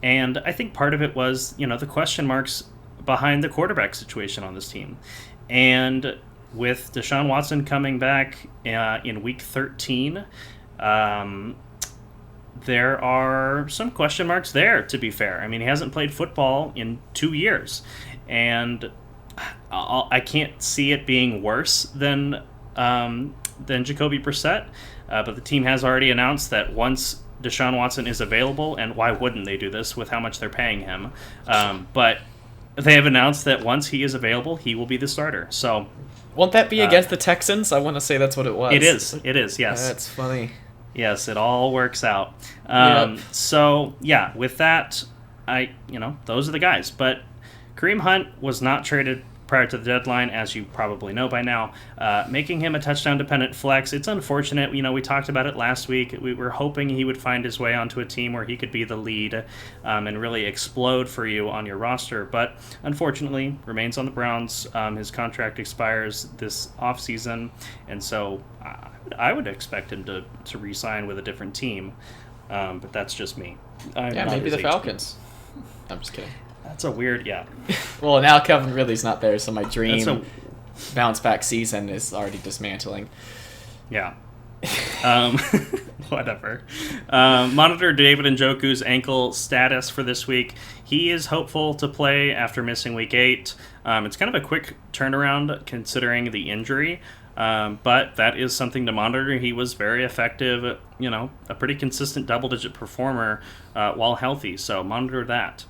And I think part of it was, the question marks behind the quarterback situation on this team. And with Deshaun Watson coming back in week 13, there are some question marks there, to be fair. I mean, he hasn't played football in 2 years. And I can't see it being worse than Jacoby Brissett. But the team has already announced that once Deshaun Watson is available, and why wouldn't they do this with how much they're paying him? But they have announced that once he is available, he will be the starter. So, won't that be against the Texans? I want to say that's what it was. It is. Yes. That's funny. Yes, it all works out. Yep. So, yeah, with that, those are the guys. But Kareem Hunt was not traded prior to the deadline, as you probably know by now, making him a touchdown-dependent flex. It's unfortunate. We talked about it last week. We were hoping he would find his way onto a team where he could be the lead and really explode for you on your roster. But unfortunately, remains on the Browns. His contract expires this offseason, and so I would expect him to re-sign with a different team. But that's just me. Maybe the Falcons. I'm just kidding. That's a weird, Well, now Calvin Ridley's not there, so my dream bounce-back season is already dismantling. Yeah. Whatever. Monitor David Njoku's ankle status for this week. He is hopeful to play after missing week 8. It's kind of a quick turnaround considering the injury, but that is something to monitor. He was very effective, a pretty consistent double-digit performer while healthy, so monitor that.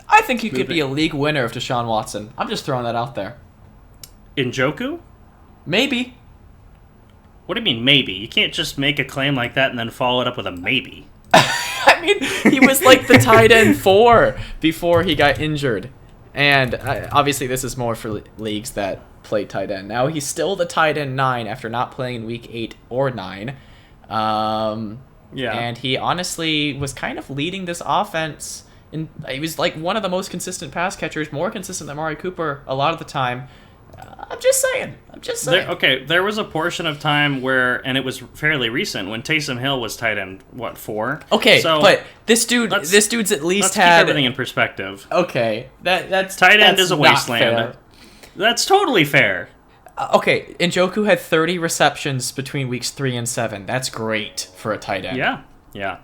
I think he could be a league winner of Deshaun Watson. I'm just throwing that out there. Njoku? Maybe. What do you mean, maybe? You can't just make a claim like that and then follow it up with a maybe. I mean, he was like the tight end 4 before he got injured. And obviously this is more for leagues that play tight end. Now he's still the tight end 9 after not playing in week 8 or 9. And he honestly was kind of leading this offense. And he was like one of the most consistent pass catchers, more consistent than Amari Cooper a lot of the time. I'm just saying. There was a portion of time where, and it was fairly recent, when Taysom Hill was tight end, 4? Okay, so but this dude's at least let's had... keep everything in perspective. Okay, that's tight end that's is a wasteland. Fair. That's totally fair. Okay, Njoku had 30 receptions between weeks 3 and 7. That's great for a tight end. Yeah.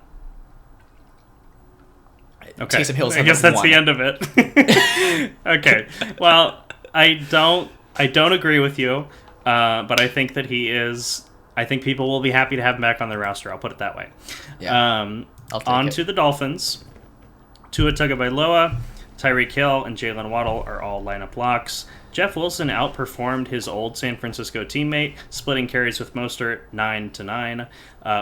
Okay. Taysom Hill's I guess that's the end of it. Okay. Well, I don't agree with you, but I think that he is. I think people will be happy to have him back on their roster. I'll put it that way. Yeah. On to the Dolphins. Tua Tagovailoa, Tyreek Hill, and Jalen Waddle are all lineup locks. Jeff Wilson outperformed his old San Francisco teammate, splitting carries with Mostert 9-9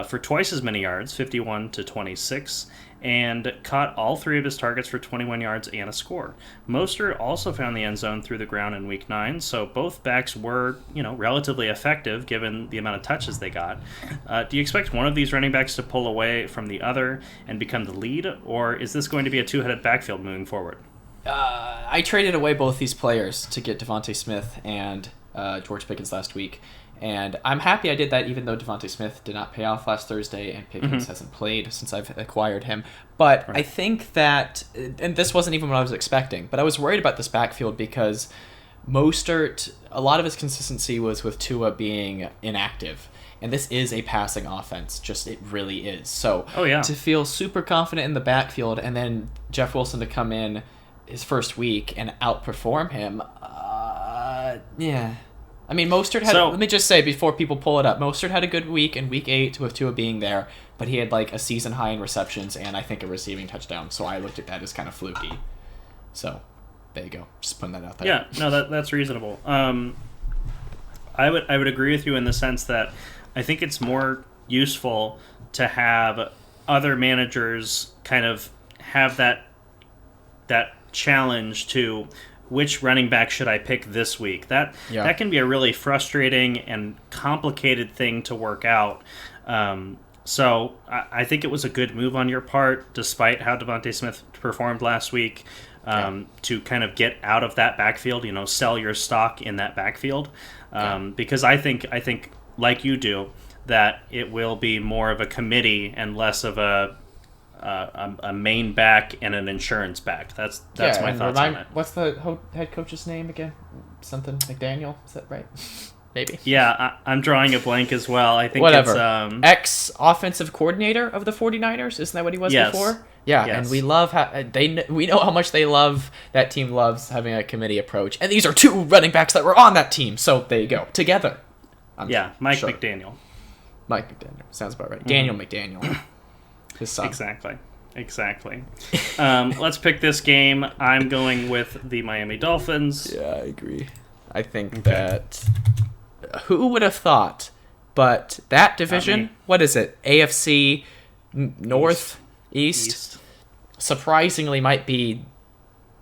for twice as many yards, 51-26. and caught all 3 of his targets for 21 yards and a score. Mostert also found the end zone through the ground in Week 9, so both backs were, relatively effective given the amount of touches they got. Do you expect one of these running backs to pull away from the other and become the lead, or is this going to be a two-headed backfield moving forward? I traded away both these players to get Devontae Smith and George Pickens last week. And I'm happy I did that, even though Devontae Smith did not pay off last Thursday and Pickens hasn't played since I've acquired him. But right. I think that, and this wasn't even what I was expecting, but I was worried about this backfield because Mostert, a lot of his consistency was with Tua being inactive. And this is a passing offense, just it really is. So to feel super confident in the backfield and then Jeff Wilson to come in his first week and outperform him, yeah. I mean, Mostert had, let me just say before people pull it up, Mostert had a good week in Week 8 with Tua being there, but he had like a season high in receptions and I think a receiving touchdown, so I looked at that as kind of fluky. So, there you go. Just putting that out there. Yeah, no, that's reasonable. I would agree with you in the sense that I think it's more useful to have other managers kind of have that challenge to which running back should I pick this week. That can be a really frustrating and complicated thing to work out. So I think it was a good move on your part, despite how Devontae Smith performed last week, to kind of get out of that backfield, sell your stock in that backfield. Because I think like you do, that it will be more of a committee and less of a main back and an insurance back. That's my thoughts on it. What's the head coach's name again? Something McDaniel? Is that right? Maybe. Yeah, I'm drawing a blank as well. I think it's ex-offensive coordinator of the 49ers. Isn't that what he was before? Yeah, yes. And we love we know how much they love, that team loves having a committee approach. And these are 2 running backs that were on that team. So there you go. Together. Mike McDaniel. Mike McDaniel. Sounds about right. Daniel McDaniel. His son. Exactly. Let's pick this game. I'm going with the Miami Dolphins. Yeah, I agree. I think that... Who would have thought? But that division, what is it? AFC North? East? Surprisingly might be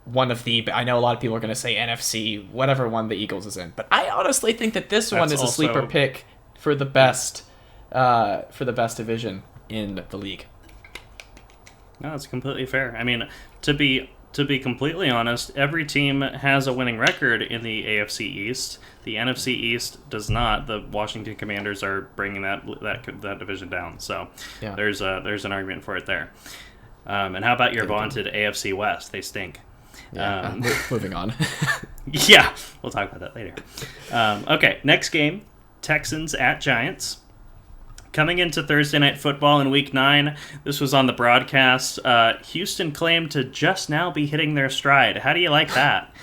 one of the... I know a lot of people are going to say NFC, whatever one the Eagles is in. But I honestly think that this one is a sleeper pick for the best division in the league. No, it's completely fair. I mean, to be completely honest, every team has a winning record in the AFC East. The NFC East does not. The Washington Commanders are bringing that division down. So there's an argument for it there. And how about your vaunted AFC West? They stink. Yeah, moving on. Yeah, we'll talk about that later. Okay, next game, Texans at Giants. Coming into Thursday Night Football in Week 9, this was on the broadcast. Houston claimed to just now be hitting their stride. How do you like that?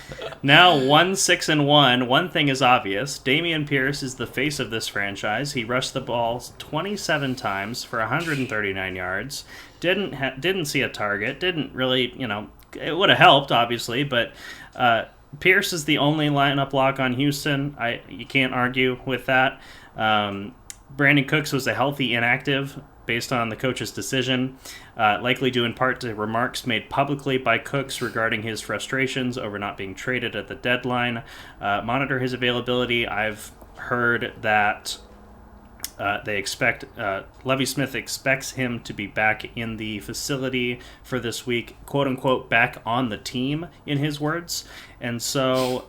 Now 1-6-1. One thing is obvious. Dameon Pierce is the face of this franchise. He rushed the ball 27 times for 139 yards. Didn't see a target. Didn't really, it would have helped, obviously, but Pierce is the only lineup lock on Houston. You can't argue with that. Brandon Cooks was a healthy inactive based on the coach's decision, likely due in part to remarks made publicly by Cooks regarding his frustrations over not being traded at the deadline. Monitor his availability. I've heard that they expect Lovie Smith expects him to be back in the facility for this week, quote unquote, back on the team, in his words. And so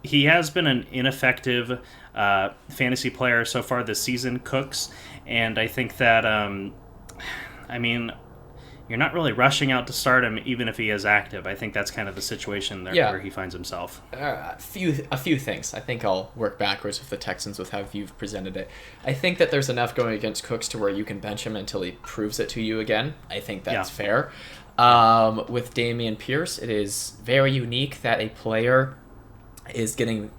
he has been an ineffective fantasy player so far this season, Cooks, and I think that you're not really rushing out to start him even if he is active. I think that's kind of the situation there where he finds himself. A few things. I think I'll work backwards with the Texans with how you've presented it. I think that there's enough going against Cooks to where you can bench him until he proves it to you again. I think that's fair. With Dameon Pierce, it is very unique that a player is getting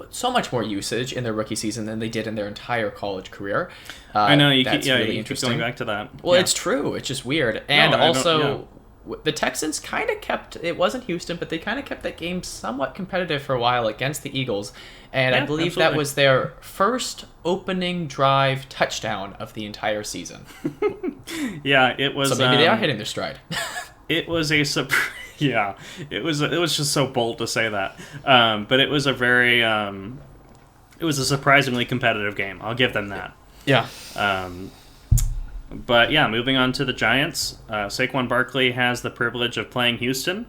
so much more usage in their rookie season than they did in their entire college career. I know, you keep going back to that. Well, it's true. It's just weird. And the Texans kind of kept, it wasn't Houston, but they kind of kept that game somewhat competitive for a while against the Eagles. And Yeah, I believe absolutely. that was their first opening drive touchdown of the entire season. Yeah, it was. So maybe they are hitting their stride. It was a yeah. It was just so bold to say that. But it was a very it was a surprisingly competitive game. I'll give them that. Yeah. But yeah, moving on to the Giants. Saquon Barkley has the privilege of playing Houston,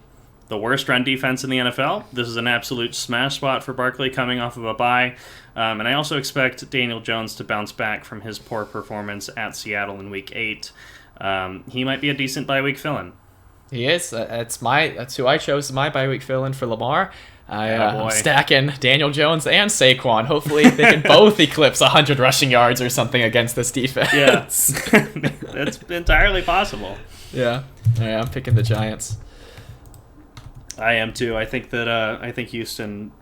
the worst run defense in the NFL. This is an absolute smash spot for Barkley coming off of a bye. And I also expect Daniel Jones to bounce back from his poor performance at Seattle in Week 8. He might be a decent bye-week fill-in. He is. That's who I chose as my bye week fill in for Lamar. I'm boy. stacking Daniel Jones and Saquon. Hopefully, they can both eclipse 100 rushing yards or something against this defense. Yeah, that's entirely possible. Yeah. All right, I'm picking the Giants. I am too. I think Houston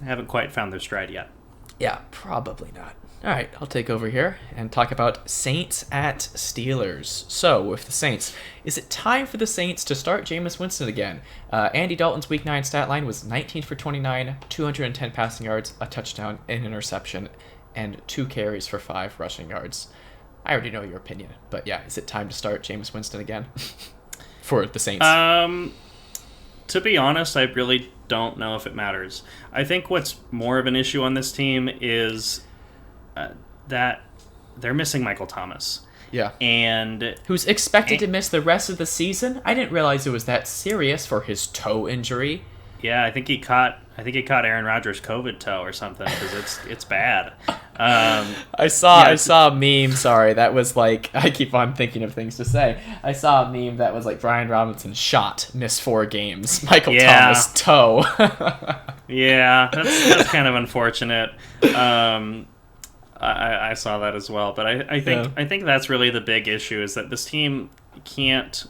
haven't quite found their stride yet. Yeah, probably not. All right, I'll take over here and talk about Saints at Steelers. So, with the Saints, is it time for the Saints to start Jameis Winston again? Andy Dalton's Week 9 stat line was 19 for 29, 210 passing yards, a touchdown, an interception, and 2 carries for 5 rushing yards. I already know your opinion, but yeah, is it time to start Jameis Winston again for the Saints? To be honest, I really don't know if it matters. I think what's more of an issue on this team is that they're missing Michael Thomas. Yeah. And who's expected to miss the rest of the season? I didn't realize it was that serious for his toe injury. Yeah, I think he caught Aaron Rodgers' COVID toe or something because it's bad. I saw a meme. Sorry, that was like, I keep on thinking of things to say. I saw a meme that was like Brian Robinson shot, missed 4 games. Michael Thomas toe. Yeah, that's kind of unfortunate. I saw that as well, but I think that's really the big issue is that this team can't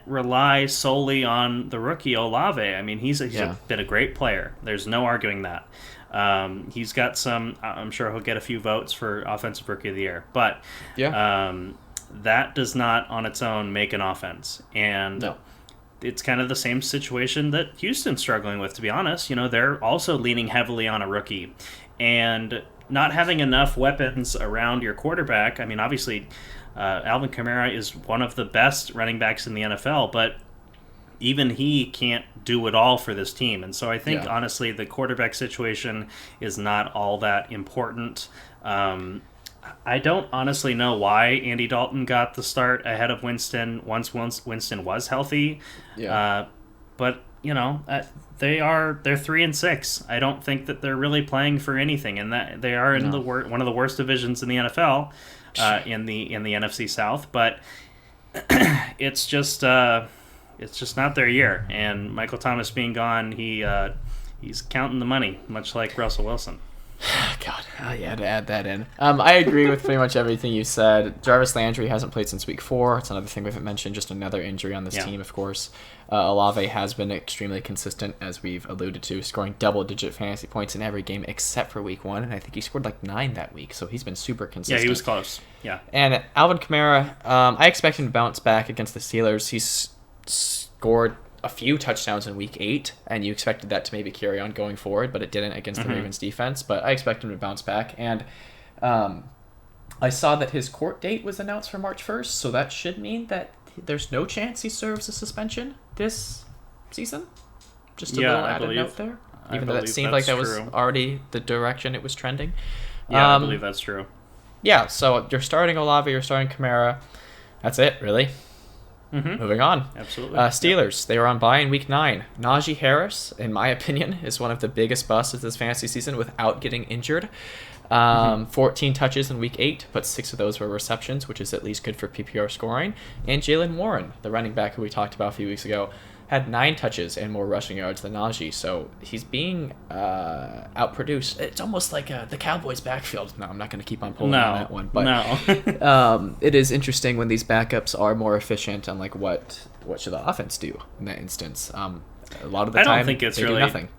rely solely on the rookie Olave. I mean, he's been a great player. There's no arguing that. He's got some. I'm sure he'll get a few votes for Offensive Rookie of the Year, but that does not on its own make an offense. And it's kind of the same situation that Houston's struggling with, to be honest. You know, they're also leaning heavily on a rookie, and not having enough weapons around your quarterback. I mean, obviously, Alvin Kamara is one of the best running backs in the NFL, but even he can't do it all for this team. And so I think, honestly, the quarterback situation is not all that important. I don't honestly know why Andy Dalton got the start ahead of Winston once Winston was healthy. Yeah. But, you know, they're 3-6. I don't think that they're really playing for anything, and that they are in one of the worst divisions in the NFL, in the NFC South. But it's just not their year. And Michael Thomas being gone, he's counting the money, much like Russell Wilson. God, you had to add that in. I agree with pretty much everything you said. Jarvis Landry hasn't played since week 4. It's another thing we haven't mentioned, just another injury on this team, of course. Olave has been extremely consistent, as we've alluded to, scoring double-digit fantasy points in every game except for week 1, and I think he scored like 9 that week, so he's been super consistent. Yeah, he was close. Yeah. And Alvin Kamara, I expect him to bounce back against the Steelers. He's scored a few touchdowns in week 8, and you expected that to maybe carry on going forward, but it didn't against the Ravens defense. But I expect him to bounce back. And I saw that his court date was announced for March 1st, so that should mean that there's no chance he serves a suspension this season. Just a little added note there. Even though that seemed like that was already the direction it was trending. Yeah, I believe that's true. Yeah, so you're starting Olave, you're starting Kamara. That's it, really. Moving on. Absolutely. Steelers, they were on bye in week 9. Najee Harris, in my opinion, is one of the biggest busts of this fantasy season without getting injured. 14 touches in week 8, but 6 of those were receptions, which is at least good for PPR scoring. And Jalen Warren, the running back who we talked about a few weeks ago, had 9 touches and more rushing yards than Najee, so he's being outproduced. It's almost like the Cowboys' backfield. No, I'm not going to keep on pulling on that one, but it is interesting when these backups are more efficient on like what should the offense do in that instance. A lot of the time, they do nothing.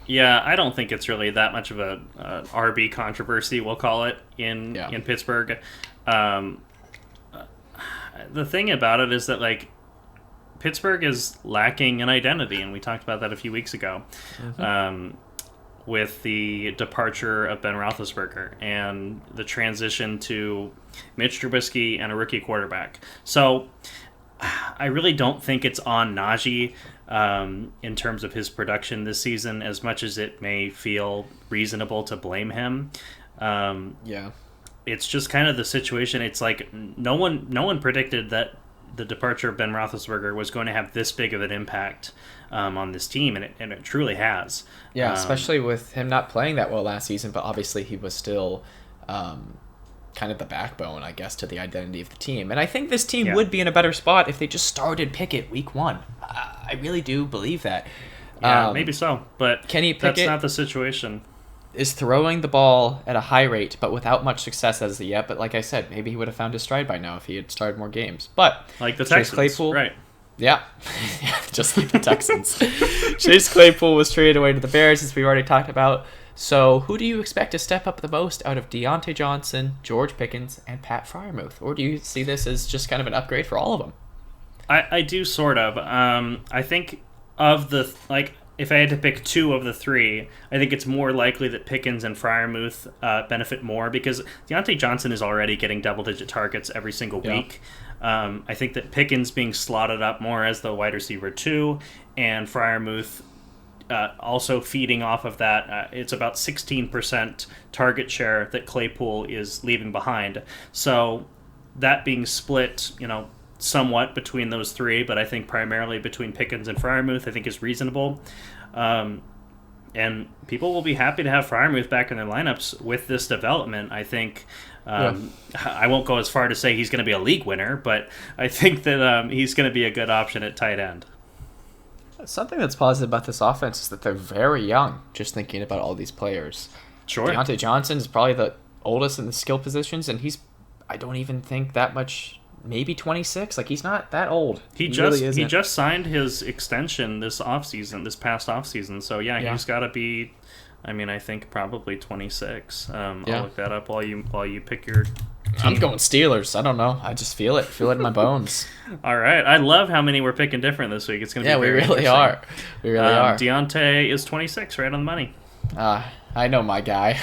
Yeah, I don't think it's really that much of a RB controversy, we'll call it, in Pittsburgh. The thing about it is that, like, Pittsburgh is lacking an identity, and we talked about that a few weeks ago. With the departure of Ben Roethlisberger and the transition to Mitch Trubisky and a rookie quarterback. So I really don't think it's on Najee in terms of his production this season, as much as it may feel reasonable to blame him. It's just kind of the situation. It's like no one predicted that the departure of Ben Roethlisberger was going to have this big of an impact on this team, and it truly has. Yeah, especially with him not playing that well last season, but obviously he was still kind of the backbone, I guess, to the identity of the team. And I think this team would be in a better spot if they just started Pickett week 1. I really do believe that. Yeah, maybe so, but Kenny Pickett that's not the situation. Is throwing the ball at a high rate, but without much success as of yet. But like I said, maybe he would have found his stride by now if he had started more games. But like the Chase Texans, Claypool, right? Yeah, just like the Texans. Chase Claypool was traded away to the Bears, as we've already talked about. So who do you expect to step up the most out of Deontay Johnson, George Pickens, and Pat Freiermuth? Or do you see this as just kind of an upgrade for all of them? I do sort of. I think of the if I had to pick 2 of the 3, I think it's more likely that Pickens and Freiermuth benefit more because Deontay Johnson is already getting double-digit targets every single week. I think that Pickens being slotted up more as the wide receiver 2 and Freiermuth also feeding off of that. It's about 16% target share that Claypool is leaving behind. So that being split, somewhat between those 3, but I think primarily between Pickens and Freiermuth, I think is reasonable. And people will be happy to have Freiermuth back in their lineups with this development. I think I won't go as far to say he's going to be a league winner, but I think that he's going to be a good option at tight end. Something that's positive about this offense is that they're very young, just thinking about all these players. Sure. Deontay Johnson is probably the oldest in the skill positions, and I don't even think that much, maybe 26. Like, he's not that old. He just signed his extension this past offseason. So he's got to be, I think probably 26. I'll look that up while you pick your team. I'm going Steelers. I don't know. I just feel it in my bones. All right. I love how many we're picking different this week. It's going to be very we are. We really are. Deontay is 26, right on the money. I know my guy.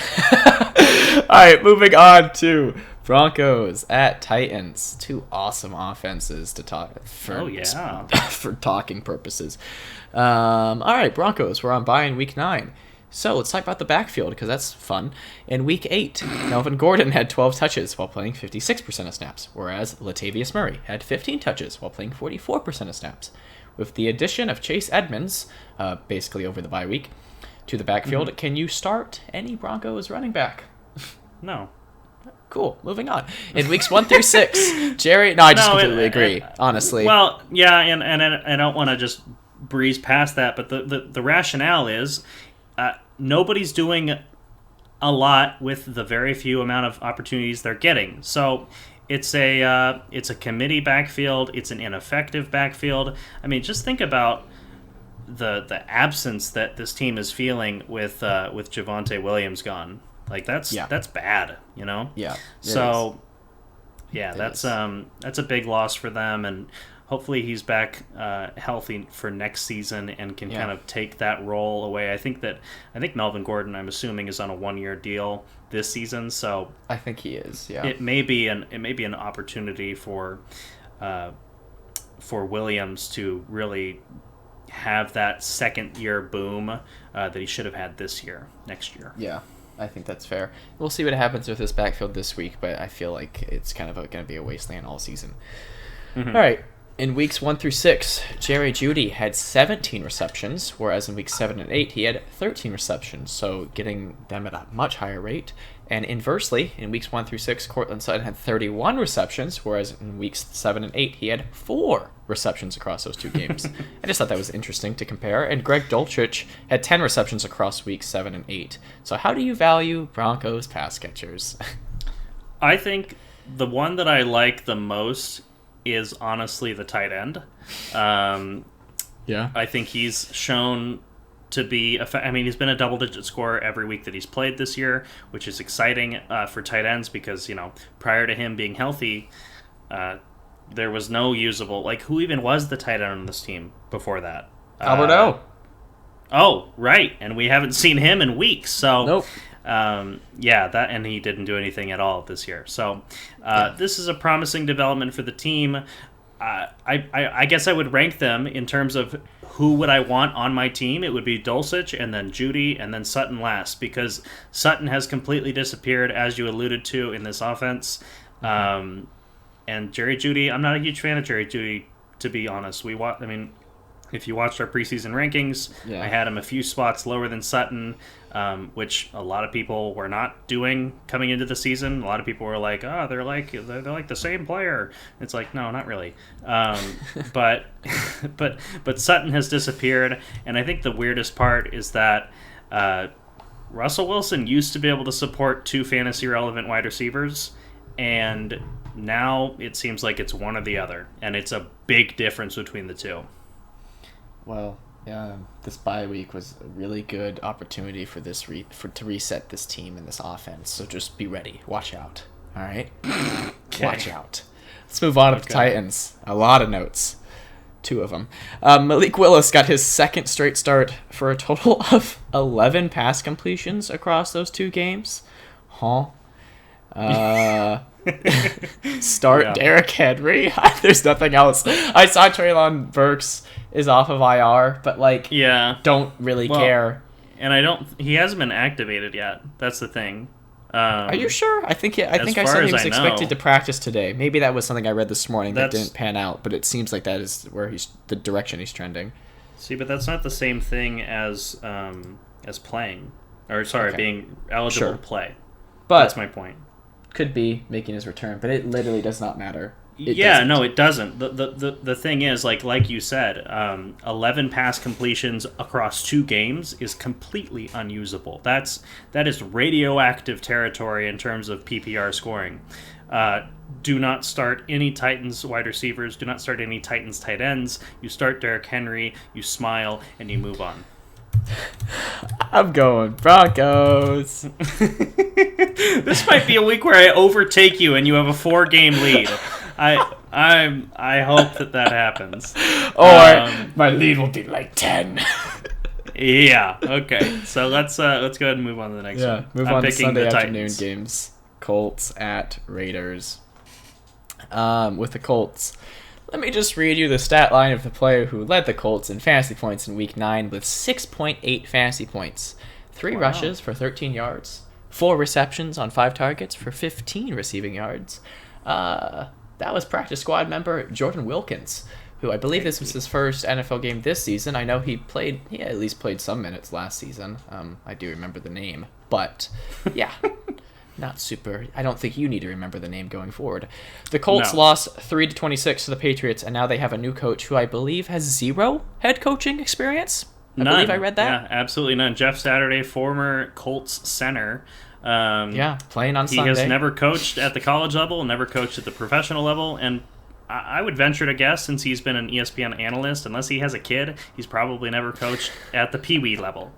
All right, moving on to Broncos at Titans. 2 awesome offenses to talk for talking purposes. All right, Broncos. We're on bye in week 9. So let's talk about the backfield because that's fun. In week 8, Melvin Gordon had 12 touches while playing 56% of snaps, whereas Latavius Murray had 15 touches while playing 44% of snaps. With the addition of Chase Edmonds, basically over the bye week, to the backfield, can you start any Broncos running back? No. Cool. Moving on. In weeks 1 through 6, Jerry... No, I just completely agree, honestly. Well, yeah, and I don't want to just breeze past that, but the rationale is nobody's doing a lot with the very few amount of opportunities they're getting. So it's a committee backfield. It's an ineffective backfield. Just think about the absence that this team is feeling with Javonte Williams gone. Like that's bad, Yeah. So that's a big loss for them, and hopefully he's back healthy for next season and can kind of take that role away. I think Melvin Gordon, I'm assuming, is on a 1-year deal this season, so I think he is. Yeah. It may be an opportunity for Williams to really have that second year boom that he should have had next year. Yeah, I think that's fair. We'll see what happens with this backfield this week, but I feel like it's kind of going to be a wasteland all season. Mm-hmm. All right. In weeks 1 through 6, Jerry Jeudy had 17 receptions, whereas in weeks 7 and 8, he had 13 receptions, so getting them at a much higher rate. And inversely, in weeks 1 through 6, Courtland Sutton had 31 receptions, whereas in weeks 7 and 8, he had 4 receptions across those 2 games. I just thought that was interesting to compare. And Greg Dulcich had 10 receptions across weeks 7 and 8. So how do you value Broncos pass catchers? I think the one that I like the most is honestly the tight end. I think he's shown to be... he's been a double-digit scorer every week that he's played this year, which is exciting for tight ends because, prior to him being healthy, There was no usable. Like, who even was the tight end on this team before that? Albert O. Oh, right, and we haven't seen him in weeks. So, Nope. Yeah, that, and he didn't do anything at all this year. So, this is a promising development for the team. I guess I would rank them in terms of who would I want on my team. It would be Dulcich, and then Judy, and then Sutton last, because Sutton has completely disappeared, as you alluded to, in this offense. And Jerry Jeudy, I'm not a huge fan of Jerry Jeudy, to be honest. If you watched our preseason rankings, Yeah. I had him a few spots lower than Sutton, which a lot of people were not doing coming into the season. A lot of people were like, "Oh, they're like the same player." It's like, no, not really. But Sutton has disappeared, and I think the weirdest part is that Russell Wilson used to be able to support 2 fantasy relevant wide receivers, and now it seems like it's one or the other, and it's a big difference between the two. Well, this bye week was a really good opportunity for this to reset this team and this offense. So just be ready. Watch out. All right? Okay. Watch out. Let's move on to the Titans. A lot of notes. 2 of them. Malik Willis got his second straight start for a total of 11 pass completions across those 2 games. Start Derrick Henry. There's nothing else. I saw Treylon Burks is off of IR, but don't really care. And he hasn't been activated yet. That's the thing. Are you sure? I think I said he was expected to practice today. Maybe that was something I read this morning that didn't pan out, but it seems like that is where the direction he's trending. See, but that's not the same thing as playing, or being eligible to play. But that's my point. Could be making his return, but it literally does not matter. It doesn't. The thing is, like you said, 11 pass completions across 2 games is completely unusable. That is radioactive territory in terms of PPR scoring. Do not start any Titans wide receivers. Do not start any Titans tight ends. You start Derrick Henry, you smile, and you move on. I'm going Broncos. This might be a week where I overtake you and you have a 4-game lead. I hope that happens. Or my lead will be like 10. Yeah. Okay. So let's go ahead and move on to the next one. Move on to Sunday afternoon games. Colts at Raiders. With the Colts, let me just read you the stat line of the player who led the Colts in fantasy points in Week 9 with 6.8 fantasy points. 3 rushes for 13 yards. 4 receptions on 5 targets for 15 receiving yards. That was practice squad member Jordan Wilkins, who I believe this was his first NFL game this season. I know he at least played some minutes last season. I do remember the name, but yeah. Not super. I don't think you need to remember the name going forward. The Colts lost 3-26 to the Patriots, and now they have a new coach who I believe has 0 head coaching experience. I believe I read that. Yeah, absolutely none. Jeff Saturday, former Colts center. Playing on Sunday. He has never coached at the college level, never coached at the professional level, and I would venture to guess, since he's been an ESPN analyst, unless he has a kid, he's probably never coached at the Pee-wee level.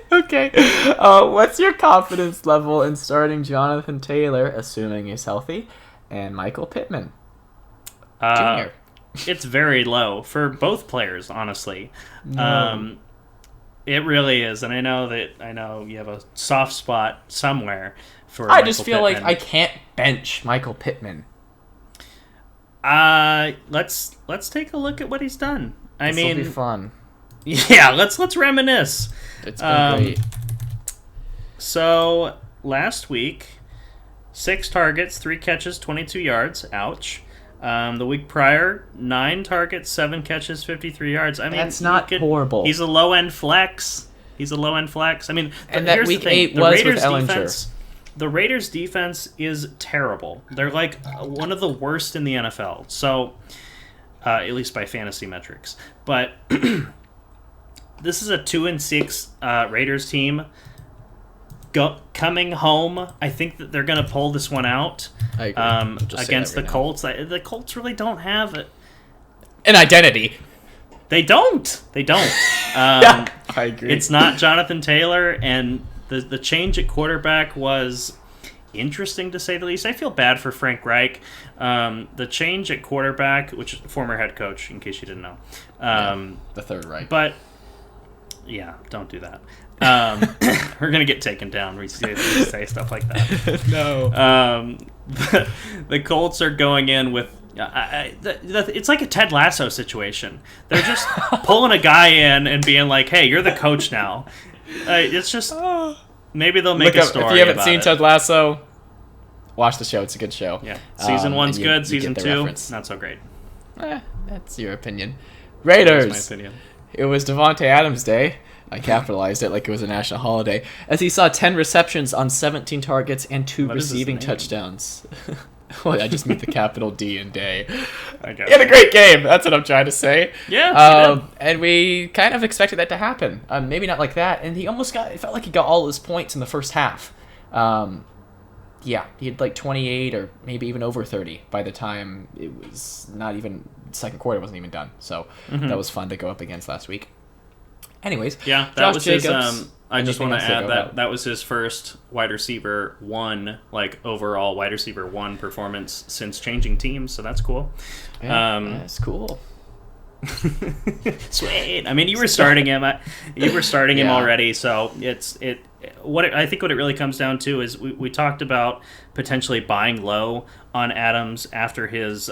Okay. What's your confidence level in starting Jonathan Taylor, assuming he's healthy, and Michael Pittman Jr.? It's very low for both players, honestly. No. It really is, and I know you have a soft spot somewhere for. I just feel like I can't bench Michael Pittman. Let's take a look at what he's done. This will be fun. Yeah, let's reminisce. It's been great. So last week, 6 targets, 3 catches, 22 yards. Ouch. The week prior, 9 targets, 7 catches, 53 yards. I mean, that's not horrible. He's a low end flex. I mean, and that week 8 was with Ellinger. The Raiders' defense is terrible. They're like one of the worst in the NFL. So, at least by fantasy metrics. But this is a 2-6 Raiders team coming home. I think that they're going to pull this one out. I agree. Against the Colts. The Colts really don't have an identity. They don't. Yeah, I agree. It's not Jonathan Taylor, and the change at quarterback was interesting to say the least. I feel bad for Frank Reich. The change at quarterback, which is former head coach, in case you didn't know. The third Reich. But, yeah, don't do that. We're going to get taken down. We say stuff like that. No. The Colts are going in with... it's like a Ted Lasso situation. They're just pulling a guy in and being like, hey, you're the coach now. It's just... Maybe they'll make a story about it. If you haven't seen Ted Lasso, watch the show. It's a good show. Yeah. Season 1's good. Season 2, not so great. That's your opinion. Raiders. That's my opinion. It was Devontae Adams' day. I capitalized it like it was a national holiday, as he saw 10 receptions on 17 targets and 2 receiving touchdowns. Well, I just meant the capital D in day. He had a great game. That's what I'm trying to say. Yeah. And we kind of expected that to happen. Maybe not like that. And it felt like he got all his points in the first half. Yeah, he had like 28 or maybe even over 30 by the time it was not even, second quarter wasn't even done. So that was fun to go up against last week. Anyways, yeah, that was Jacobs. His. I just want to add that was his first wide receiver one, like overall wide receiver one performance since changing teams. So that's cool. Yeah, that's cool. Sweet. I mean, you were starting him. Him already. So I think what it really comes down to is we talked about potentially buying low on Adams after his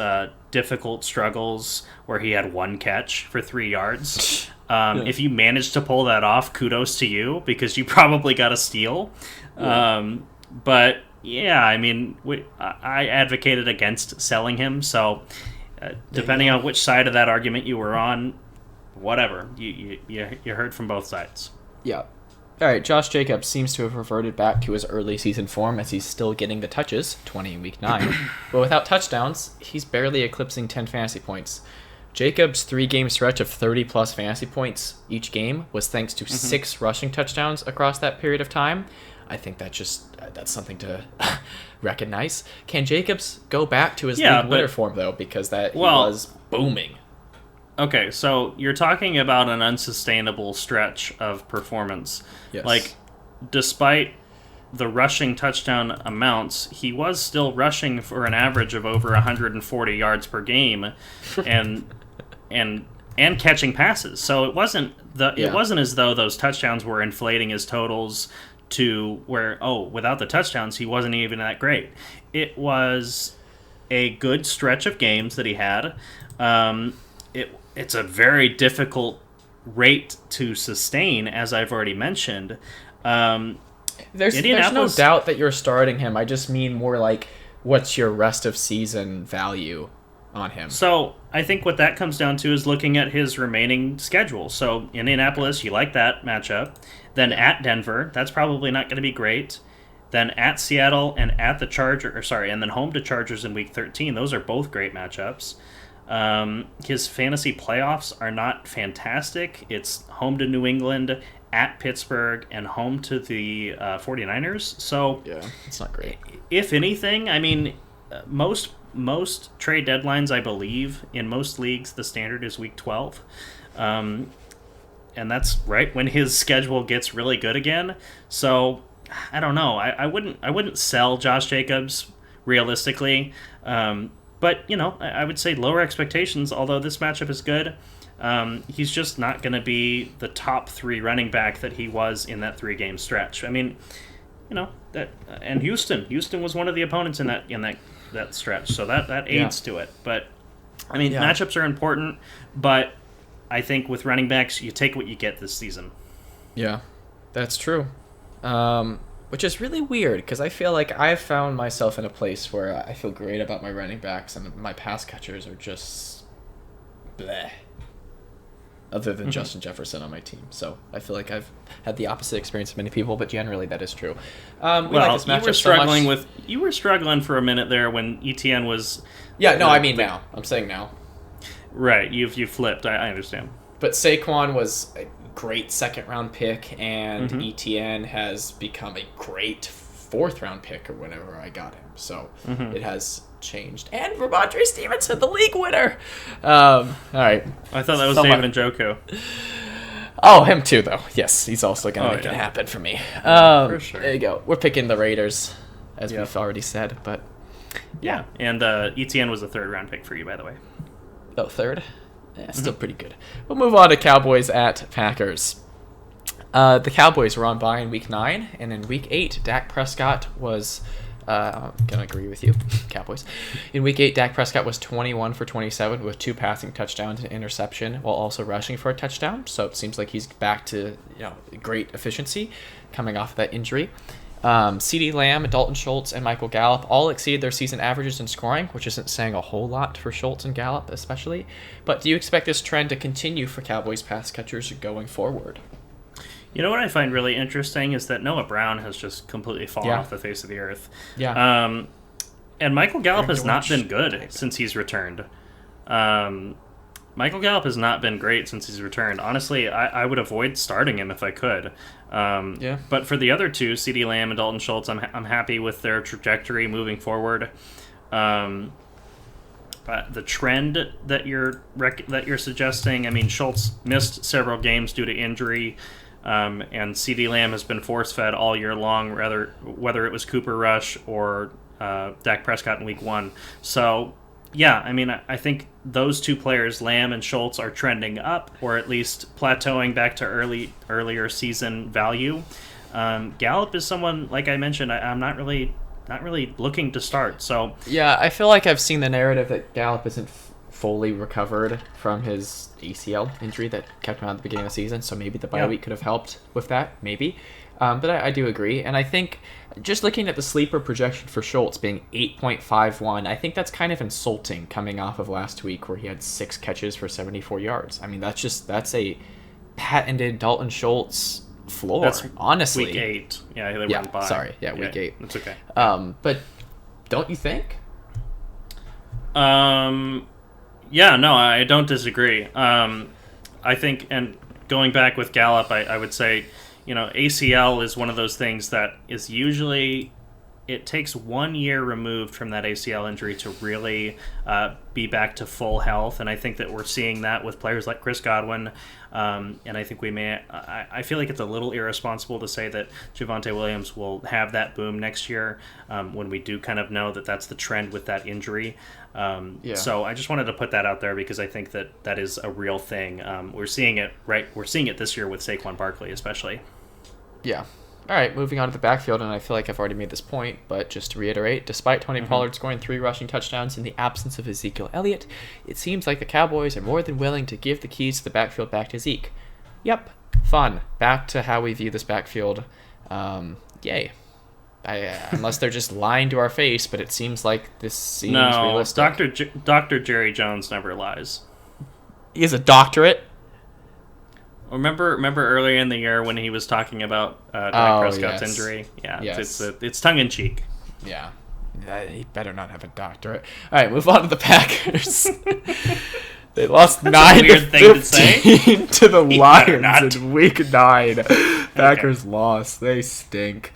difficult struggles where he had 1 catch for 3 yards. If you managed to pull that off, kudos to you, because you probably got a steal. But yeah, I mean, I advocated against selling him, so depending on which side of that argument you were on, whatever, you heard from both sides. Yeah. All right, Josh Jacobs seems to have reverted back to his early season form as he's still getting the touches, 20 in week 9. But without touchdowns, he's barely eclipsing 10 fantasy points. Jacobs' 3-game stretch of 30-plus fantasy points each game was thanks to 6 rushing touchdowns across that period of time. I think that's something to recognize. Can Jacobs go back to his league winner form, though? Because he was booming. Okay, so you're talking about an unsustainable stretch of performance. Yes. Like, despite the rushing touchdown amounts, he was still rushing for an average of over 140 yards per game, and catching passes. So it wasn't as though those touchdowns were inflating his totals to where, without the touchdowns he wasn't even that great. It was a good stretch of games that he had. It's a very difficult rate to sustain, as I've already mentioned. There's no doubt that you're starting him. I just mean more like, what's your rest of season value on him? So I think what that comes down to is looking at his remaining schedule. So Indianapolis, you like that matchup. Then at Denver, that's probably not going to be great. Then at Seattle and at the and then home to Chargers in week 13. Those are both great matchups. His fantasy playoffs are not fantastic. It's home to New England, at Pittsburgh, and home to the 49ers. So yeah, it's not great. If anything, I mean, most trade deadlines, I believe, in most leagues, the standard is week 12. And that's right when his schedule gets really good again. So I don't know. I wouldn't sell Josh Jacobs realistically. But, I would say lower expectations, although this matchup is good. He's just not going to be the top 3 running back that he was in that 3-game stretch. I mean, and Houston was one of the opponents in that stretch, so that aids to it. But, I mean, matchups are important, but I think with running backs, you take what you get this season. Yeah, that's true. Which is really weird, because I feel like I've found myself in a place where I feel great about my running backs, and my pass catchers are just bleh. Other than Justin Jefferson on my team. So I feel like I've had the opposite experience of many people, but generally that is true. You were struggling for a minute there when ETN was... Yeah, no, I mean now. I'm saying now. Right, you flipped. I understand. But Saquon was a great second-round pick, and ETN has become a great 4th-round pick or whenever I got him. So it has changed. And Ramondre Stevenson, the league winner. All right. I thought that was David Njoku. Oh, him too, though. Yes, he's also going to make it happen for me. For sure. There you go. We're picking the Raiders. as Yep. we've already said. But Yeah, and ETN was a 3rd-round pick for you, by the way. oh, third, yeah, still pretty good. We'll move on to Cowboys at Packers. The Cowboys were on bye in Week 9, and in Week 8, Dak Prescott was. I'm gonna agree with you, Cowboys. In Week 8, Dak Prescott was 21 for 27 with 2 passing touchdowns and an interception, while also rushing for a touchdown. So it seems like he's back to great efficiency, coming off of that injury. CeeDee Lamb, Dalton Schultz, and Michael Gallup all exceeded their season averages in scoring, which isn't saying a whole lot for Schultz and Gallup especially. But do you expect this trend to continue for Cowboys pass catchers going forward? You know what I find really interesting is that Noah Brown has just completely fallen off the face of the earth. Yeah. And Michael Gallup has not been good type. since he's returned. Michael Gallup has not been great since he's returned. Honestly, I would avoid starting him if I could. But for the other two, CeeDee Lamb and Dalton Schultz, I'm happy with their trajectory moving forward. The trend that you're suggesting, I mean, Schultz missed several games due to injury. And CeeDee Lamb has been force-fed all year long, whether it was Cooper Rush or Dak Prescott in Week 1. So, yeah, I mean, I think those two players, Lamb and Schultz, are trending up, or at least plateauing back to earlier season value. Gallup is someone, like I mentioned, I'm not really looking to start. So yeah, I feel like I've seen the narrative that Gallup isn't fully recovered from his ACL injury that kept him out at the beginning of the season, so maybe the bye week could have helped with that, maybe. But I do agree, and I think just looking at the sleeper projection for Schultz being 8.51, I think that's kind of insulting coming off of last week where he had 6 catches for 74 yards. I mean, that's a patented Dalton Schultz floor, that's honestly. Week 8. Yeah, they went by. Sorry. Yeah, Week 8. That's okay. But don't you think? Yeah, no, I don't disagree. I think, and going back with Gallup, I would say, ACL is one of those things that is usually, it takes 1 year removed from that ACL injury to really be back to full health, and I think that we're seeing that with players like Chris Godwin, and I think I feel like it's a little irresponsible to say that Javonte Williams will have that boom next year when we do kind of know that that's the trend with that injury. So I just wanted to put that out there because I think that is a real thing. We're seeing it this year with Saquon Barkley especially. Yeah. All right, moving on to the backfield, and I feel like I've already made this point, but just to reiterate, despite Tony Pollard scoring 3 rushing touchdowns in the absence of Ezekiel Elliott, it seems like the Cowboys are more than willing to give the keys to the backfield back to Zeke. Yep, fun. Back to how we view this backfield. Yay. Unless they're just lying to our face, but it seems like this seems realistic. Dr. Jerry Jones never lies. He has a doctorate. Remember earlier in the year when he was talking about Dak Prescott's injury? Yeah, yes. It's tongue-in-cheek. Yeah. He better not have a doctorate. All right, move on to the Packers. They lost 9-15 to the Lions in Week 9. Packers lost. They stink.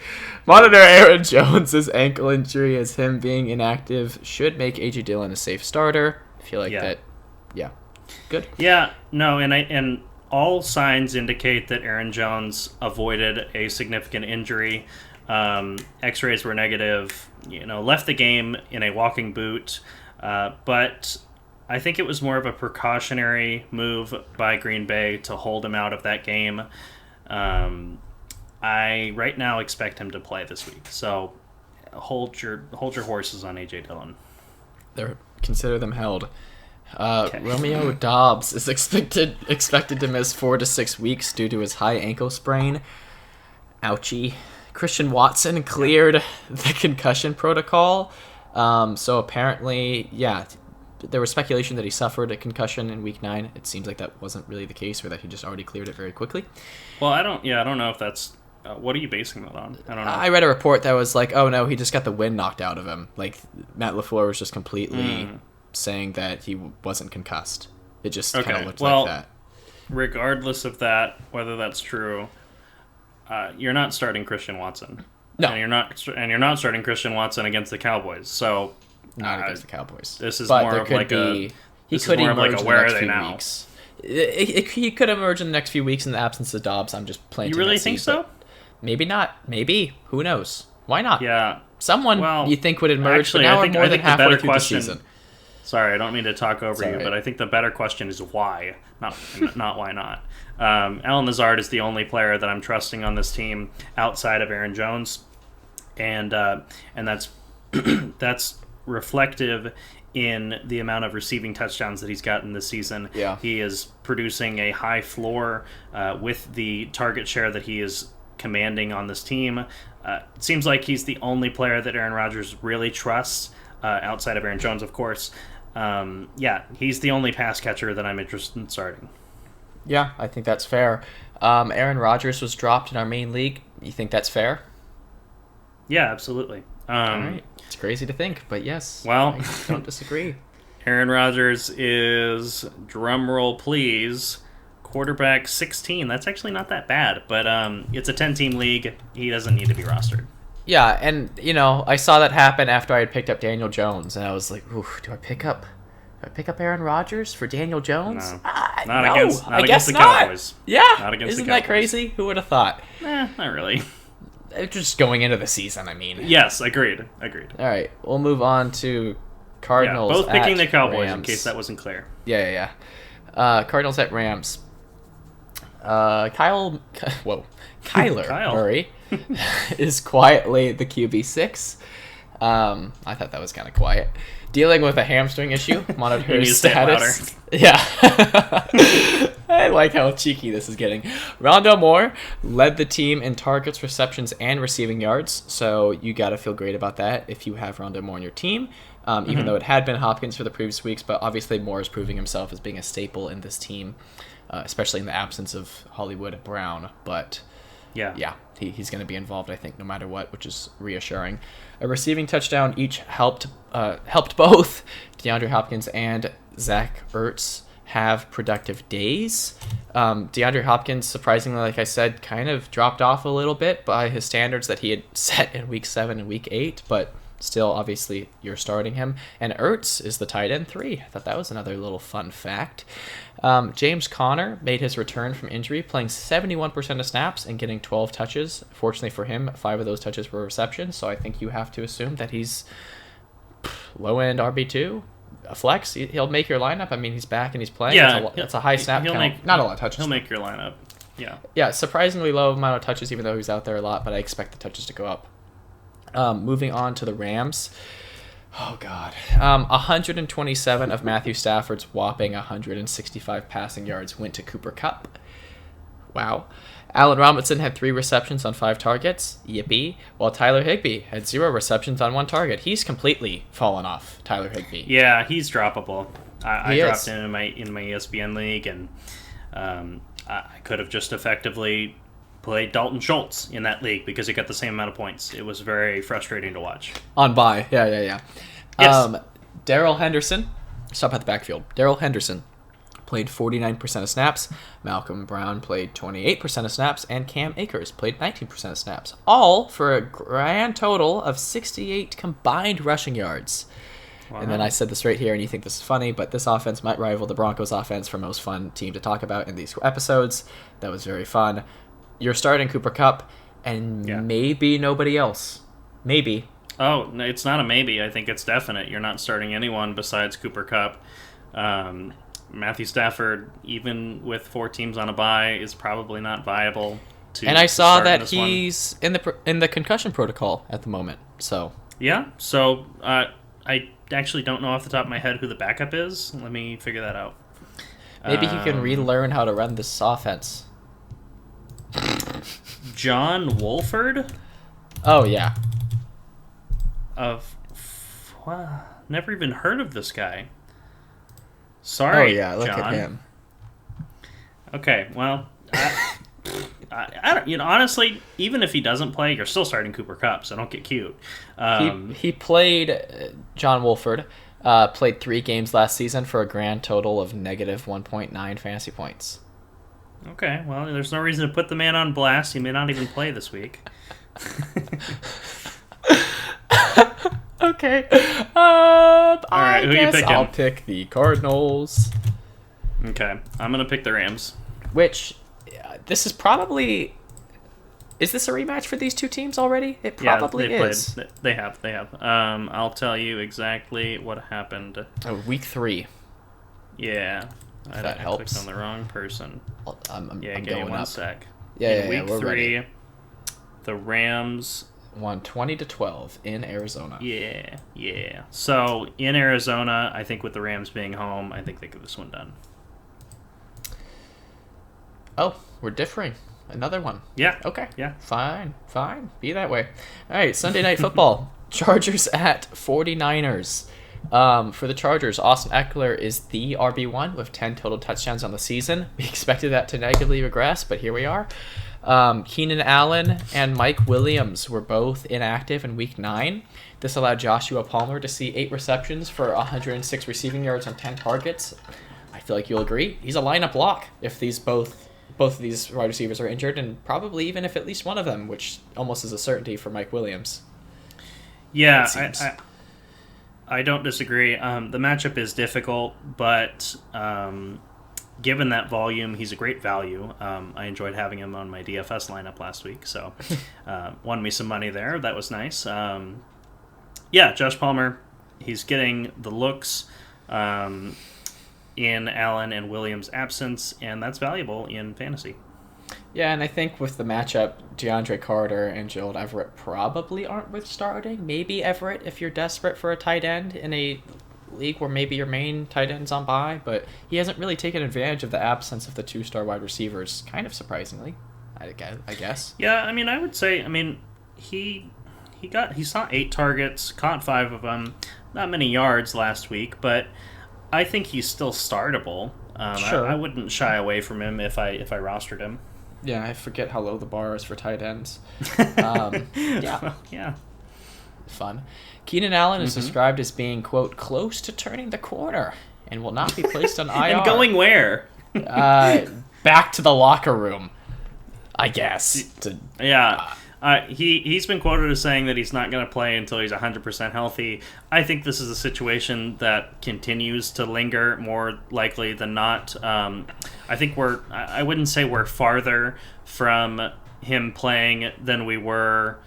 Monitor Aaron Jones' ankle injury as him being inactive should make A.J. Dillon a safe starter. I feel like that. Yeah. Good. Yeah. No, and all signs indicate that Aaron Jones avoided a significant injury. X-rays were negative. Left the game in a walking boot. But I think it was more of a precautionary move by Green Bay to hold him out of that game. I right now expect him to play this week. So hold your horses on A.J. Dillon. Consider them held. Romeo Doubs is expected to miss 4 to 6 weeks due to his high ankle sprain. Ouchie. Christian Watson cleared the concussion protocol. So apparently, there was speculation that he suffered a concussion in Week 9. It seems like that wasn't really the case, or that he just already cleared it very quickly. Well, I don't know if that's... what are you basing that on? I don't know. I read a report that was like, oh no, he just got the wind knocked out of him. Like, Matt LaFleur was just completely... saying that he wasn't concussed. It just kind of looked like that. Regardless of that, whether that's true, you're not starting Christian Watson. No, and you're not starting Christian Watson against the Cowboys. So not against the Cowboys. This is more of like a. He could emerge in the next few weeks. He could emerge in the next few weeks in the absence of Dobbs. I'm just planting. You really think so? Maybe not. Maybe. Who knows? Why not? Yeah. someone Well, you think would emerge, actually, but now I we're think- more I than think the halfway better through question- the season. Sorry, I don't mean to talk over you, Sorry. but I think the better question is why, not why not. Al Nazard is the only player that I'm trusting on this team outside of Aaron Jones, and that's that's reflective in the amount of receiving touchdowns that he's gotten this season. Yeah. He is producing a high floor with the target share that he is commanding on this team. It seems like he's the only player that Aaron Rodgers really trusts, outside of Aaron Jones, of course. He's the only pass catcher that I'm interested in starting. Yeah, I think that's fair. Aaron Rodgers was dropped in our main league. You think that's fair? Yeah, absolutely. All right. It's crazy to think, but yes. Well, I don't disagree. Aaron Rodgers is, drum roll please, quarterback 16. That's actually not that bad, but it's a 10-team league. He doesn't need to be rostered. Yeah, and I saw that happen after I had picked up Daniel Jones, and I was like, "Ooh, do I pick up Aaron Rodgers for Daniel Jones?" No. No, Against I guess the not. Cowboys. Yeah, Not against isn't the that Cowboys. crazy? Who would have thought? Not really. Just going into the season, I mean. Yes, agreed. All right, we'll move on to Cardinals. Both picking at the Cowboys, in Rams. case that wasn't clear. Yeah. Cardinals at Rams. Kyler Kyle. Murray is quietly the QB6. I thought that was kind of quiet. Dealing with a hamstring issue. Monitor You need his to say it status. Yeah. I like how cheeky this is getting. Rondale Moore led the team in targets, receptions, and receiving yards. So you got to feel great about that if you have Rondale Moore on your team. Even though it had been Hopkins for the previous weeks, but obviously Moore is proving himself as being a staple in this team, especially in the absence of Hollywood Brown. But yeah, he's going to be involved, I think, no matter what, which is reassuring. A receiving touchdown each helped both DeAndre Hopkins and Zach Ertz have productive days. DeAndre Hopkins, surprisingly, like I said, kind of dropped off a little bit by his standards that he had set in Week 7 and Week 8, but still, obviously, you're starting him. And Ertz is the tight end 3. I thought that was another little fun fact. James Conner made his return from injury, playing 71% of snaps and getting 12 touches. Fortunately for him, 5 of those touches were receptions, so I think you have to assume that he's low-end RB2. A flex, he'll make your lineup. I mean, he's back and he's playing. Yeah, it's a high snap count. Not a lot of touches. He'll make your lineup. Yeah, surprisingly low amount of touches, even though he's out there a lot, but I expect the touches to go up. Moving on to the Rams. Oh, God. 127 of Matthew Stafford's whopping 165 passing yards went to Cooper Kupp. Wow. Allen Robinson had 3 receptions on 5 targets. Yippee. While Tyler Higbee had 0 receptions on 1 target. He's completely fallen off, Tyler Higbee. Yeah, he's droppable. I He dropped is. him in my ESPN league, and I could have just effectively played Dalton Schultz in that league because he got the same amount of points. It was very frustrating to watch. On bye. Yeah. Yes. Darrell Henderson. Stop at the backfield. Darrell Henderson played 49% of snaps. Malcolm Brown played 28% of snaps. And Cam Akers played 19% of snaps. All for a grand total of 68 combined rushing yards. Wow. And then I said this right here, and you think this is funny, but this offense might rival the Broncos offense for most fun team to talk about in these episodes. That was very fun. You're starting Cooper Kupp, and maybe nobody else. Maybe. Oh, no, it's not a maybe. I think it's definite. You're not starting anyone besides Cooper Kupp. Matthew Stafford, even with 4 teams on a bye, is probably not viable. And I saw start in that this one. he's in the concussion protocol at the moment. So Yeah, so I actually don't know off the top of my head who the backup is. Let me figure that out. maybe he can relearn how to run this offense. John Wolford Oh yeah. never even heard of this guy. Sorry. Oh yeah. Look John. at him. Okay, well, I don't. Honestly, even if he doesn't play, you're still starting Cooper Kupp, so don't get cute. He played John Wolford. Played 3 games last season for a grand total of negative 1.9 fantasy points. Okay, well, there's no reason to put the man on blast. He may not even play this week. Okay. right, who you picking? I'll pick the Cardinals. Okay, I'm gonna pick the Rams. Which, this is probably Is this a rematch for these two teams already? It Yeah, probably they is. played. They have. They have. I'll tell you exactly what happened. Oh, week 3. Yeah. That I helps. clicked on the wrong person. I'm Yeah, give me going one up. sec. Yeah, In week we're 3, ready. the Rams. Won 20-12 in Arizona. Yeah. So in Arizona, I think with the Rams being home, I think they get this one done. Oh, we're differing. Another one. Yeah. Okay. Yeah. Fine. Be that way. All right, Sunday Night Football. Chargers at 49ers. For the Chargers, Austin Eckler is the RB1 with 10 total touchdowns on the season. We expected that to negatively regress, but here we are. Keenan Allen and Mike Williams were both inactive in Week 9. This allowed Joshua Palmer to see 8 receptions for 106 receiving yards on 10 targets. I feel like you'll agree. He's a lineup lock if both of these wide receivers are injured, and probably even if at least one of them, which almost is a certainty for Mike Williams. Yeah, I don't disagree. The matchup is difficult, but given that volume, he's a great value. I enjoyed having him on my DFS lineup last week, so won me some money there. That was nice. Yeah, Josh Palmer, he's getting the looks in Allen and Williams' absence, and that's valuable in fantasy. Yeah, and I think with the matchup, DeAndre Carter and Gerald Everett probably aren't worth starting. Maybe Everett if you're desperate for a tight end in a league where maybe your main tight end's on bye, but he hasn't really taken advantage of the absence of the 2-star wide receivers, kind of surprisingly, I guess. Yeah, I mean, I would say, he saw 8 targets, caught 5 of them, not many yards last week, but I think he's still startable. Sure. I wouldn't shy away from him if I rostered him. Yeah, I forget how low the bar is for tight ends. Yeah. Fun. Keenan Allen is described as being, quote, close to turning the corner and will not be placed on IR. And going where? Back to the locker room, I guess. Yeah. He's been quoted as saying that he's not going to play until he's 100% healthy. I think this is a situation that continues to linger more likely than not. I think I wouldn't say we're farther from him playing than we were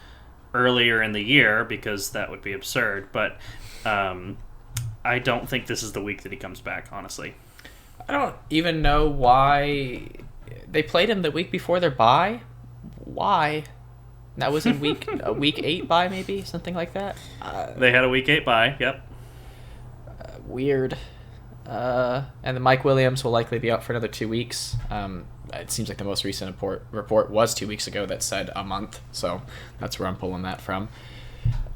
earlier in the year, because that would be absurd. But I don't think this is the week that he comes back, honestly. I don't even know why they played him the week before their bye. Why? That was in week 8 bye, maybe something like that. They had a week 8 bye. Yep. Weird. And then Mike Williams will likely be out for another 2 weeks. It seems like the most recent report was 2 weeks ago that said a month, so that's where I'm pulling that from.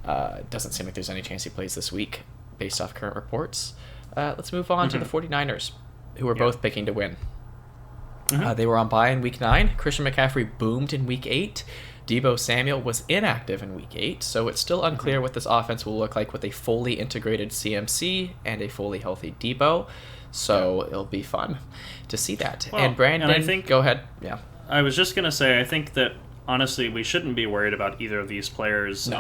It doesn't seem like there's any chance he plays this week based off current reports. Let's move on to the 49ers, who were both picking to win. They were on bye in week 9. Christian McCaffrey boomed in week 8. Deebo Samuel was inactive in week 8, so it's still unclear what this offense will look like with a fully integrated CMC and a fully healthy Deebo. So it'll be fun to see that. Well, and Brandon, and I think, go ahead. Yeah. I was just going to say, I think that, honestly, we shouldn't be worried about either of these players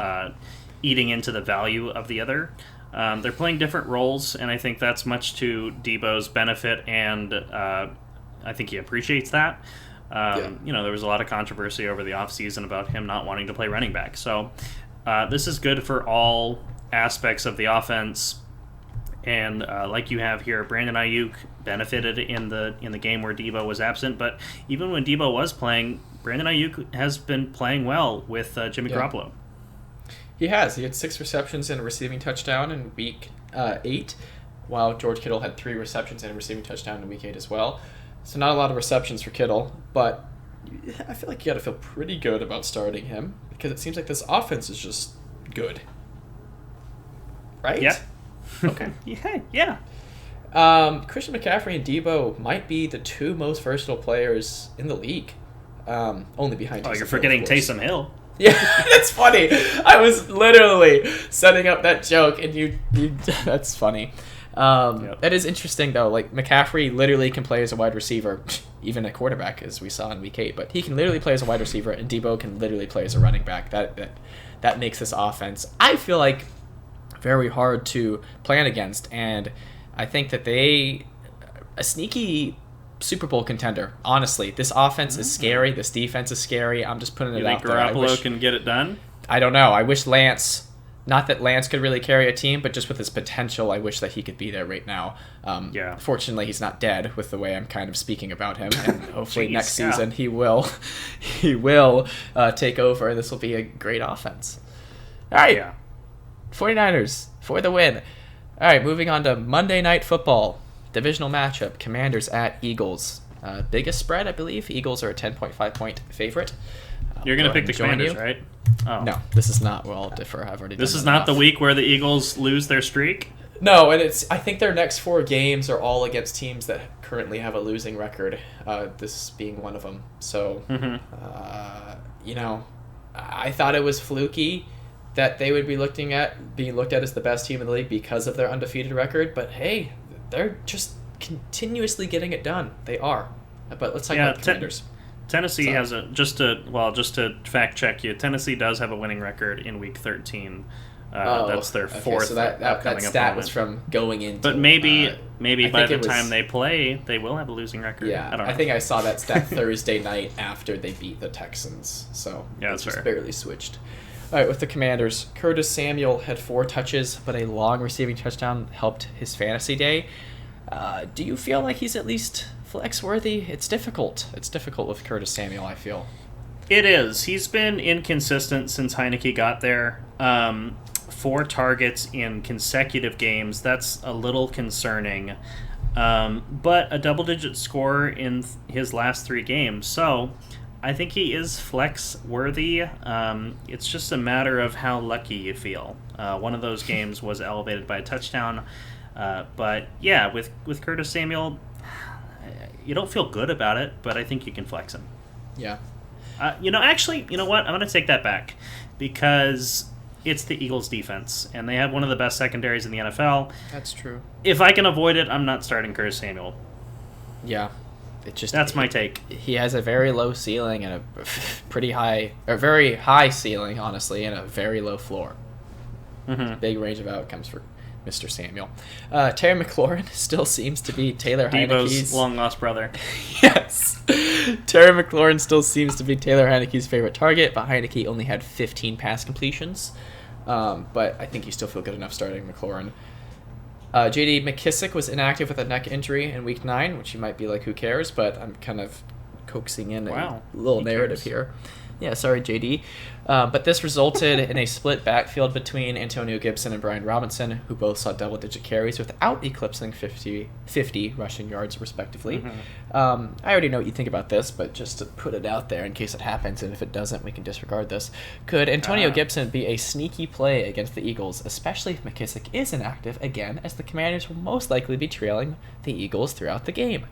eating into the value of the other. They're playing different roles, and I think that's much to Deebo's benefit, and I think he appreciates that. There was a lot of controversy over the offseason about him not wanting to play running back. So this is good for all aspects of the offense. And like you have here, Brandon Ayuk benefited in the game where Deebo was absent. But even when Deebo was playing, Brandon Ayuk has been playing well with Jimmy Garoppolo. He has. He had 6 receptions and a receiving touchdown in week 8, while George Kittle had 3 receptions and a receiving touchdown in week 8 as well. So not a lot of receptions for Kittle, but I feel like you got to feel pretty good about starting him because it seems like this offense is just good. Right? Yeah. Okay. Yeah. Christian McCaffrey and Deebo might be the 2 most versatile players in the league. Only behind Taysom You're Hill, forgetting of course. Taysom Hill. Yeah, that's funny. I was literally setting up that joke, and you that's funny. That is interesting, though. Like, McCaffrey literally can play as a wide receiver, even a quarterback, as we saw in week 8. But he can literally play as a wide receiver, and Deebo can literally play as a running back. That makes this offense, I feel like, very hard to plan against. And I think that a sneaky Super Bowl contender. Honestly, this offense is scary. This defense is scary. I'm just putting it You think out there. Garoppolo can get it done? I don't know. I wish Lance. Not that Lance could really carry a team, but just with his potential, I wish that he could be there right now. Yeah. Fortunately, he's not dead with the way I'm kind of speaking about him, and hopefully Jeez, next season he will take over. This will be a great offense. All right, Yeah. 49ers for the win. All right, moving on to Monday Night Football. Divisional matchup, Commanders at Eagles. Biggest spread, I believe. Eagles are a 10.5 point favorite. You're going to Go pick ahead the and join Commanders, you. right? Oh. No, this is not. Well, I'll differ. I've already. This done is that not the enough. week where the Eagles lose their streak? No, and I think their next 4 games are all against teams that currently have a losing record. This being one of them. So, I thought it was fluky that they would be being looked at as the best team in the league because of their undefeated record. But hey, they're just continuously getting it done. They are. But let's talk about the Commanders. Tennessee has just to fact check you. Tennessee does have a winning record in Week 13. That's their fourth. So that stat was from going into. But maybe by the it was- time they play, they will have a losing record. Yeah, I don't know. think I saw that stat Thursday night after they beat the Texans. So Yeah, it that's just fair. barely switched. All right, with the Commanders, Curtis Samuel had 4 touches, but a long receiving touchdown helped his fantasy day. Do you feel like he's at least flex worthy? It's difficult. It's difficult with Curtis Samuel, I feel. It is. He's been inconsistent since Heineke got there. 4 targets in consecutive games. That's a little concerning. But a double-digit score in his last 3 games. So I think he is flex worthy. It's just a matter of how lucky you feel. One of those games was elevated by a touchdown. But yeah, with Curtis Samuel, you don't feel good about it, but I think you can flex him. Yeah. Actually, you know what? I'm going to take that back because it's the Eagles' defense, and they have one of the best secondaries in the NFL. That's true. If I can avoid it, I'm not starting Curtis Samuel. Yeah. That's my take. He has a very low ceiling and a very high ceiling, honestly, and a very low floor. Mm-hmm. Big range of outcomes for Mr. Samuel. Terry McLaurin still seems to be Taylor Devo's Heineke's long-lost brother. Yes. Terry McLaurin still seems to be Taylor Heineke's favorite target, but Heineke only had 15 pass completions. But I think you still feel good enough starting McLaurin. J.D. McKissick was inactive with a neck injury in Week 9, which you might be like, who cares? But I'm kind of coaxing in a little narrative here. Yeah, sorry, JD. But this resulted in a split backfield between Antonio Gibson and Brian Robinson, who both saw double-digit carries without eclipsing 50 rushing yards, respectively. Mm-hmm. I already know what you think about this, but just to put it out there in case it happens, and if it doesn't, we can disregard this. Could Antonio Gibson be a sneaky play against the Eagles, especially if McKissick is inactive again, as the Commanders will most likely be trailing the Eagles throughout the game?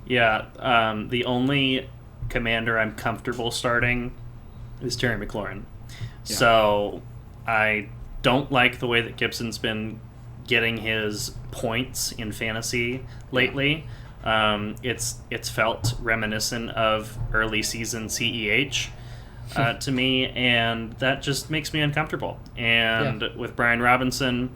Yeah, the only Commander I'm comfortable starting is Terry McLaurin. Yeah. So I don't like the way that Gibson's been getting his points in fantasy lately. It's felt reminiscent of early season CEH to me, and that just makes me uncomfortable. And with Brian Robinson,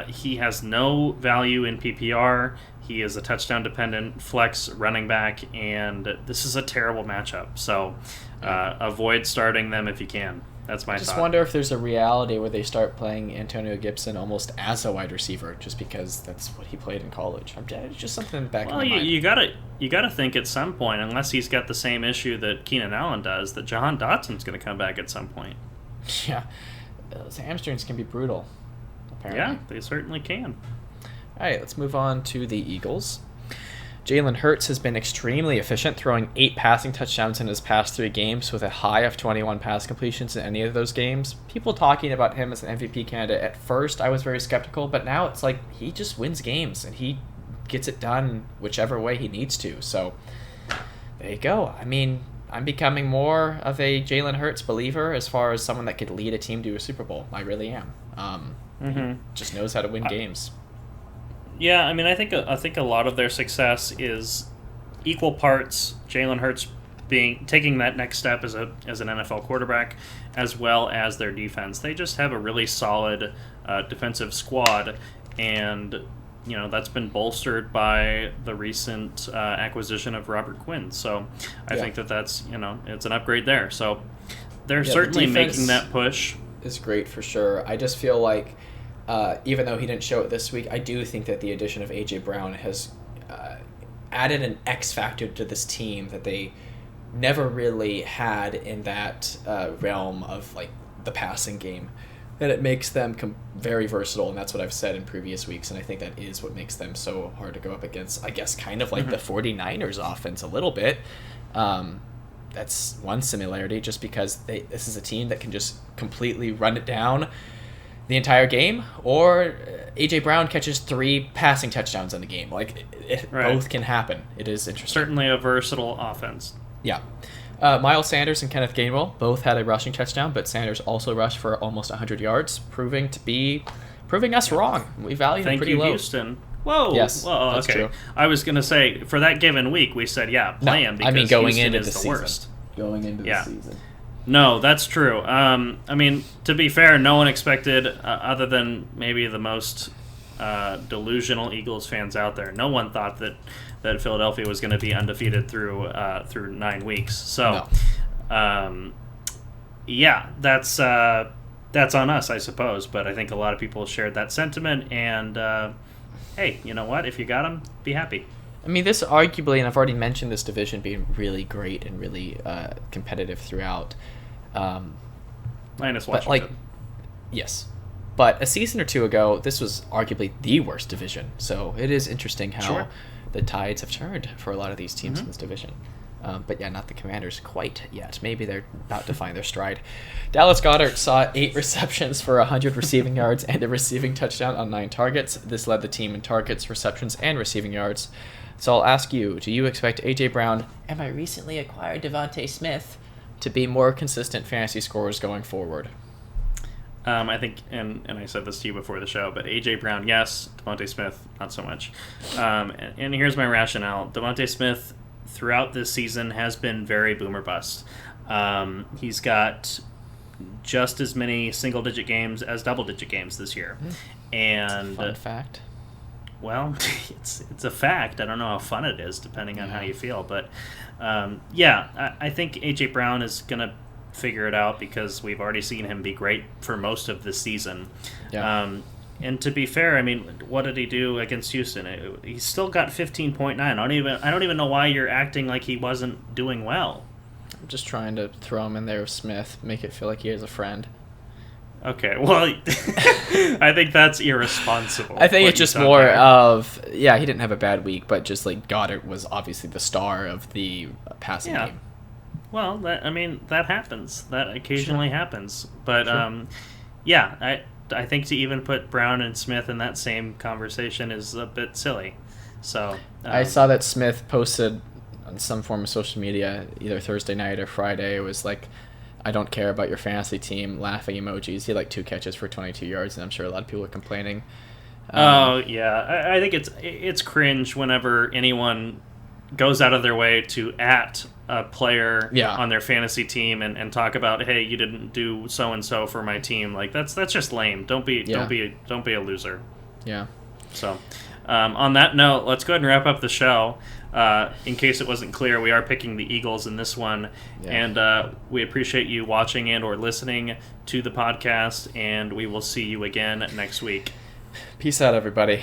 he has no value in PPR. He is a touchdown-dependent flex running back, and this is a terrible matchup. So avoid starting them if you can. That's my thought. I just wonder if there's a reality where they start playing Antonio Gibson almost as a wide receiver, just because that's what he played in college. It's just something back in my mind. You gotta think at some point, unless he's got the same issue that Keenan Allen does, that Jahan Dotson's going to come back at some point. Yeah, those hamstrings can be brutal. Apparently. Yeah, they certainly can. All right, let's move on to the Eagles. Jalen Hurts has been extremely efficient, throwing 8 passing touchdowns in his past 3 games with a high of 21 pass completions in any of those games. People talking about him as an MVP candidate, at first I was very skeptical, but now it's like he just wins games and he gets it done whichever way he needs to. So there you go. I mean, I'm becoming more of a Jalen Hurts believer as far as someone that could lead a team to a Super Bowl. I really am. He just knows how to win games. Yeah, I mean, I think a lot of their success is equal parts Jalen Hurts taking that next step as an NFL quarterback, as well as their defense. They just have a really solid defensive squad, and that's been bolstered by the recent acquisition of Robert Quinn. So I think that's it's an upgrade there. So they're certainly making that push. Is great for sure. I just feel like even though he didn't show it this week, I do think that the addition of AJ Brown has added an X factor to this team that they never really had in that realm of like the passing game. And it makes them very versatile, and that's what I've said in previous weeks, and I think that is what makes them so hard to go up against, I guess, kind of like the 49ers offense a little bit. That's one similarity, just because this is a team that can just completely run it down the entire game, or A.J. Brown catches 3 passing touchdowns in the game. Like, both can happen. It is interesting. Certainly a versatile offense. Yeah. Miles Sanders and Kenneth Gainwell both had a rushing touchdown, but Sanders also rushed for almost 100 yards, proving us wrong. We value him pretty low. Thank you, Houston. Whoa. Yes, whoa, that's okay. true. I was going to say, for that given week, we said, play him because going Houston into is the the season. worst. Going into the season. No, that's true. To be fair, no one expected, other than maybe the most delusional Eagles fans out there, no one thought that Philadelphia was going to be undefeated through 9 weeks. So, that's on us, I suppose. But I think a lot of people shared that sentiment. And hey, you know what? If you got them, be happy. I mean, this arguably, and I've already mentioned this division being really great and really competitive throughout. Minus Washington. Yes. But a season or two ago, this was arguably the worst division. So it is interesting how the tides have turned for a lot of these teams in this division. But not the Commanders quite yet. Maybe they're about to find their stride. Dallas Goedert saw 8 receptions for 100 receiving yards and a receiving touchdown on 9 targets. This led the team in targets, receptions, and receiving yards. So I'll ask you, do you expect A.J. Brown and my recently acquired Devontae Smith to be more consistent fantasy scorers going forward? I think, and I said this to you before the show, but A.J. Brown, yes. Devontae Smith, not so much. And here's my rationale. Devontae Smith, throughout this season, has been very boom or bust. He's got just as many single-digit games as double-digit games this year. And fun fact. Well, it's a fact. I don't know how fun it is, depending on how you feel. But, I think A.J. Brown is going to figure it out because we've already seen him be great for most of this season. Yeah. And to be fair, I mean, what did he do against Houston? He still got 15.9. I don't even know why you're acting like he wasn't doing well. I'm just trying to throw him in there with Smith, make it feel like he has a friend. Okay, well, I think that's irresponsible. I think it's just more of, he didn't have a bad week, but just like Goddard was obviously the star of the passing game. Well, that happens. That occasionally happens. But, I think to even put Brown and Smith in that same conversation is a bit silly. So I saw that Smith posted on some form of social media either Thursday night or Friday. It was like, I don't care about your fantasy team, laughing emojis. He had like 2 catches for 22 yards, and I'm sure a lot of people are complaining. I think it's cringe whenever anyone goes out of their way to at a player on their fantasy team and talk about, hey, you didn't do so and so for my team. Like that's just lame. Don't be a loser. Yeah. So, on that note, let's go ahead and wrap up the show. In case it wasn't clear, we are picking the Eagles in this one, and we appreciate you watching and or listening to the podcast, and we will see you again next week. Peace out, everybody.